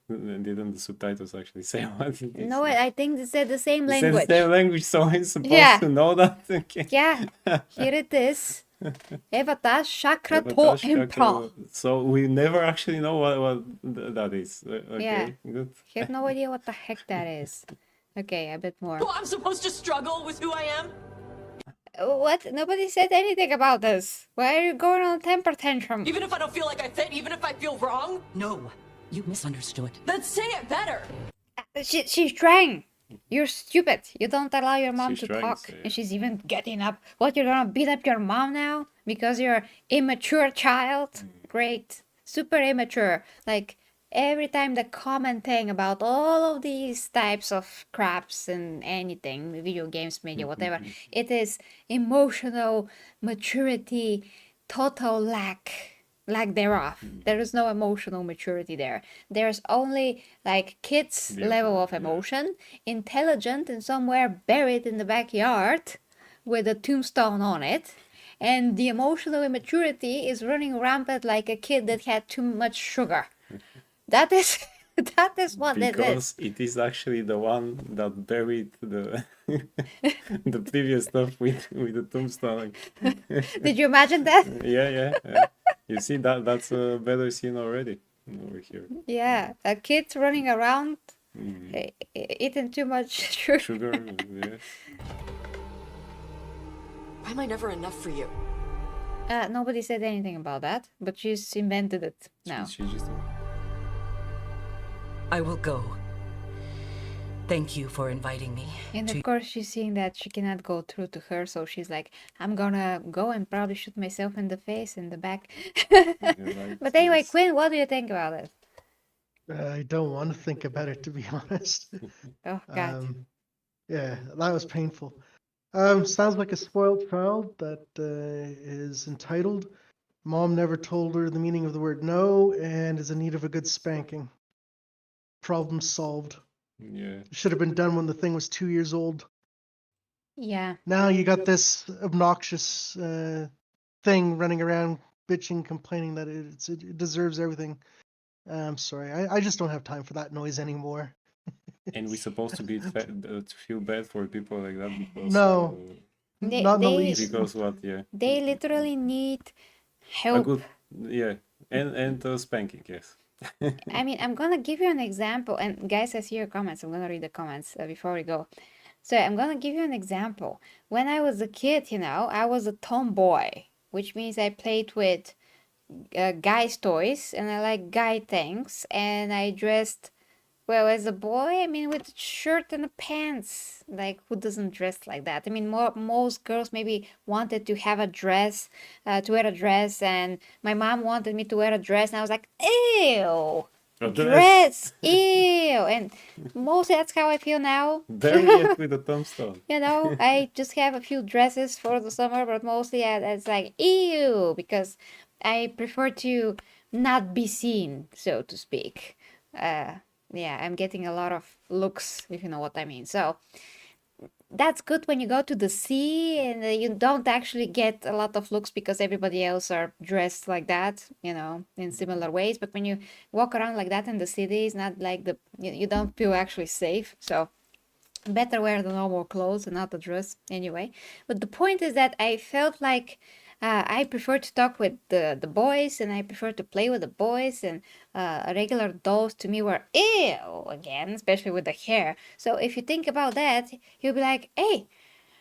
Didn't the subtitles actually say what it is? No, I think they said the same They said language. the same language, so I'm supposed Yeah. to know that. Okay. Yeah, here it is. Evata Chakra to Sabotage, Impra. so we never actually know what that is. Okay, Yeah. good. Have no idea what the heck that is. Okay, a bit more. Oh, I'm supposed to struggle with who I am? What? Nobody said anything about this. Why are you going on a temper tantrum? Even if I don't feel like I fit, even if I feel wrong? No, you misunderstood. Then say it better. She's trying. You're stupid. You don't allow your mom She's to trying to talk. say it. And she's even getting up. What, you're gonna beat up your mom now? Because you're immature child? Great. Super immature. Like, every time the common thing about all of these types of craps and anything, video games, media, whatever, it is emotional maturity, total lack thereof. There is no emotional maturity there. There's only like kids level of emotion, intelligent and somewhere buried in the backyard with a tombstone on it. And the emotional immaturity is running rampant like a kid that had too much sugar. That is what it is. Because it is actually the one that buried the the previous stuff with the tombstone. Did you imagine that? Yeah. You see that's a better scene already over here. Yeah, a kid running around eating too much sugar. Sugar, yeah. Why am I never enough for you? Nobody said anything about that, but she's invented it now. She just I will go. Thank you for inviting me. And to of course, she's seeing that she cannot go through to her, so she's like, I'm gonna go and probably shoot myself in the face, in the back. right, But anyway, yes. Quinn, what do you think about it? I don't want to think about it, to be honest. Oh, God. Yeah, that was painful. Sounds like a spoiled child that is entitled. Mom never told her the meaning of the word no and is in need of a good spanking. Problem solved. Yeah. Should have been done when the thing was 2 years old. Yeah. Now you got this obnoxious thing running around bitching, complaining that it deserves everything. I'm sorry. I just don't have time for that noise anymore. And we're supposed to be to feel bad for people like that because No. They- Not in the they- least. because what? Yeah. They literally need A help. good, yeah, and spanking, yes. I mean, I'm gonna give you an example, and guys, I see your comments. I'm gonna read the comments before we go. So I'm gonna give you an example. When I was a kid, you know, I was a tomboy, which means I played with guys' toys and I like guy things, and I dressed Well, as a boy, I mean, with a shirt and a pants, like who doesn't dress like that? I mean, most girls maybe wanted to have a dress, to wear a dress, and my mom wanted me to wear a dress, and I was like, ew, A dress, ew, and mostly that's how I feel now. Very yet with a tombstone. You know, I just have a few dresses for the summer, but mostly it's like ew, because I prefer to not be seen, so to speak. Yeah, I'm getting a lot of looks, if you know what I mean. So that's good when you go to the sea and you don't actually get a lot of looks because everybody else are dressed like that, you know, in similar ways. But when you walk around like that in the city, it's not like you don't feel actually safe. So better wear the normal clothes and not the dress anyway. But the point is that I felt like I prefer to talk with the boys, and I prefer to play with the boys, and regular dolls to me were ew again, especially with the hair. So if you think about that, you'll be like, hey,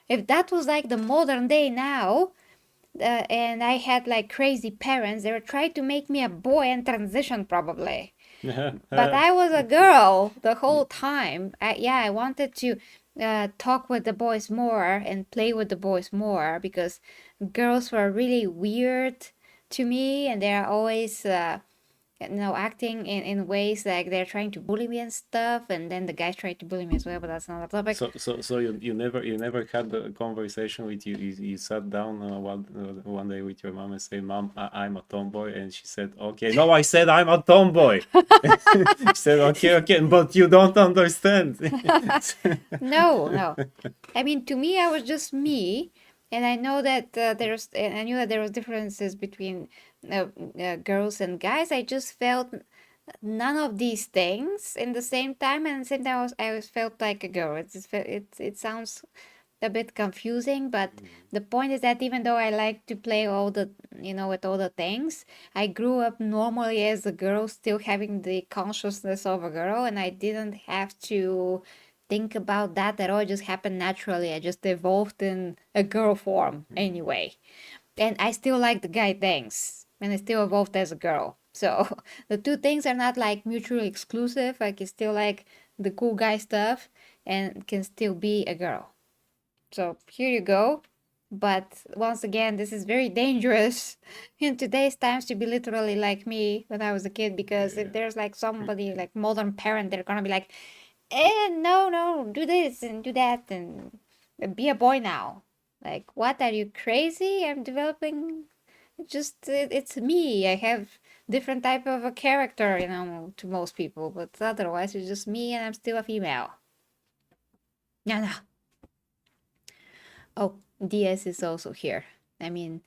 if that was like the modern day now, and I had like crazy parents, they were trying to make me a boy and transition probably. But I was a girl the whole time. I wanted to talk with the boys more and play with the boys more because girls were really weird to me, and they're always acting in ways like they're trying to bully me and stuff, and then the guys try to bully me as well, but that's another topic. So you never had a conversation with you sat down one day with your mom and said, "Mom, I'm a tomboy," and she said, "Okay, no, I said I'm a tomboy." She said, "Okay, but you don't understand." No. I mean, to me, I was just me, and I know that I knew that there was differences between girls and guys. I just felt none of these things in the same time, and at the same time, I was felt like a girl. It sounds a bit confusing, but the point is that even though I like to play all the, with all the things, I grew up normally as a girl, still having the consciousness of a girl, and I didn't have to think about that at all. It just happened naturally. I just evolved in a girl form anyway. And I still like the guy things, and I still evolved as a girl. So the two things are not like mutually exclusive. I can still like the cool guy stuff and can still be a girl. So here you go. But once again, this is very dangerous in today's times to be literally like me when I was a kid, because if there's like somebody like modern parent, they're gonna be like, no, do this and do that and be a boy now. Like, what, are you crazy? I'm developing, it's me. I have different type of a character, to most people, but otherwise it's just me and I'm still a female. No. Oh, DS is also here. I mean,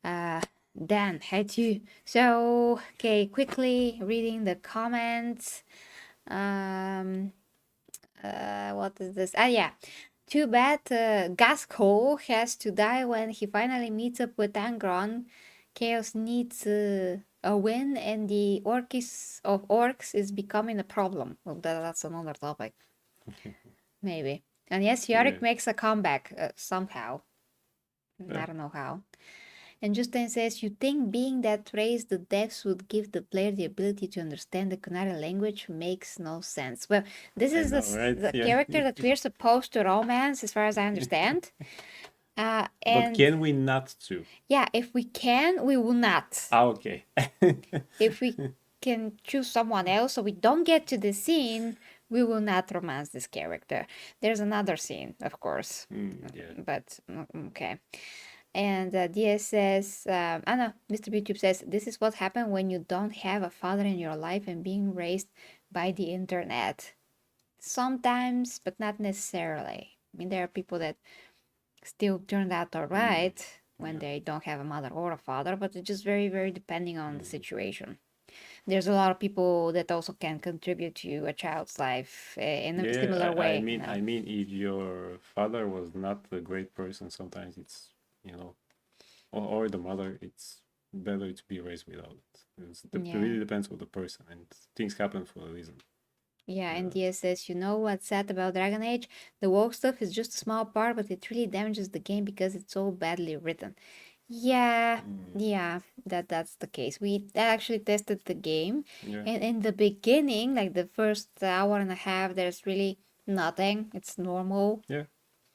Dan had you. So, okay, quickly reading the comments. What is this? Yeah. Too bad Gasco has to die when he finally meets up with Angron. Chaos needs a win, and the orcs is becoming a problem. Well, that's another topic. Maybe. And yes, Yorick makes a comeback somehow. I don't know how. And Justin says, you think being that race the devs would give the player the ability to understand the Canary language makes no sense. Well, this is the character that we're supposed to romance, as far as I understand. But can we not to? Yeah, if we can, we will not. Okay. If we can choose someone else so we don't get to the scene, we will not romance this character. There's another scene, of course. But, okay. And DS says, Mr. YouTube says, this is what happened when you don't have a father in your life and being raised by the internet. Sometimes, but not necessarily. I mean, there are people that still turned out all right when they don't have a mother or a father, but it's just very, very depending on the situation. There's a lot of people that also can contribute to a child's life in a similar way. I mean, if your father was not a great person, sometimes it's, or the mother, it's better to be raised without it. It really depends on the person, and things happen for a reason. Yeah, and DS says, you know what's sad about Dragon Age? The woke stuff is just a small part, but it really damages the game because it's so badly written. Yeah, yeah, that's the case. We actually tested the game, Yeah. and in the beginning, like the first hour and a half, there's really nothing. It's normal. Yeah.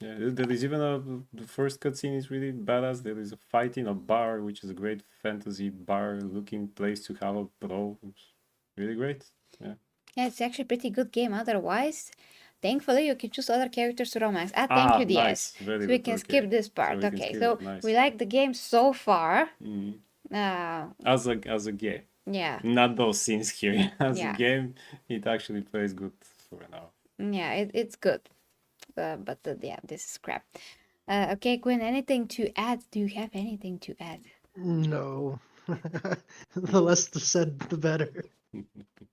Yeah, there is even the first cutscene is really badass. There is a fight in a bar, which is a great fantasy bar looking place to have a brawl. It's really great. Yeah. Yeah, it's actually a pretty good game. Otherwise, thankfully, you can choose other characters to romance. Ah, thank you, DS. Nice. Very So we good. can Okay. skip this So part. we can Okay, skip so it. Nice. we like the game so far. Mhm. Uh, As a game, yeah, not those scenes here. As Yeah. a game, it actually plays good for now. yeah, it's good. But yeah, this is crap. Okay, Quinn, anything to add? Do you have anything to add? No. The less said, the better.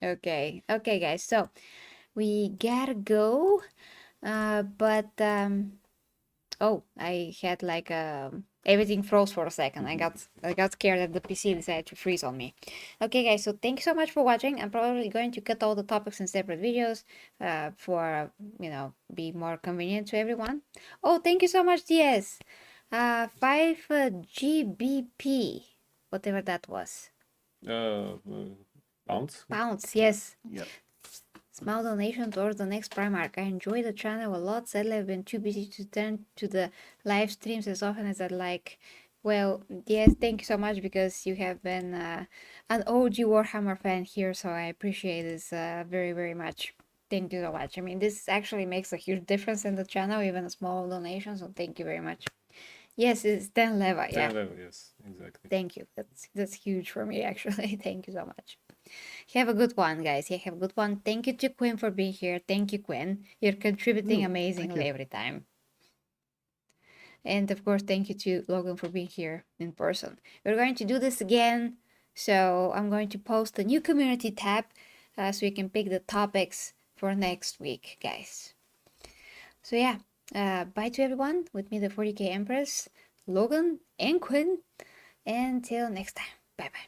Okay, okay, guys. So we gotta go. But oh, I had like everything froze for a second. I got scared that the PC decided to freeze on me. Okay, guys. So thank you so much for watching. I'm probably going to cut all the topics in separate videos, for be more convenient to everyone. Oh, thank you so much, DS. 5 GBP, whatever that was. Pounds. Pounds, yes. Yep. Small donation towards the next Primark. I enjoy the channel a lot. Sadly, I've been too busy to turn to the live streams as often as I'd like. Well, yes, thank you so much because you have been an OG Warhammer fan here, so I appreciate this very, very much. Thank you so much. I mean, this actually makes a huge difference in the channel, even a small donation, so thank you very much. Yes, it's 10 level, yeah. 10 level, yes, exactly. Thank you. That's huge for me, actually. Thank you so much. Have a good one, guys. Yeah, have a good one. Thank you to Quinn for being here. Thank you, Quinn. You're contributing Ooh, amazingly thank you. every time. And of course, thank you to Logan for being here in person. We're going to do this again. So I'm going to post a new community tab so you can pick the topics for next week, guys. So yeah, bye to everyone. With me, the 40k Empress, Logan, and Quinn. Until next time. Bye-bye.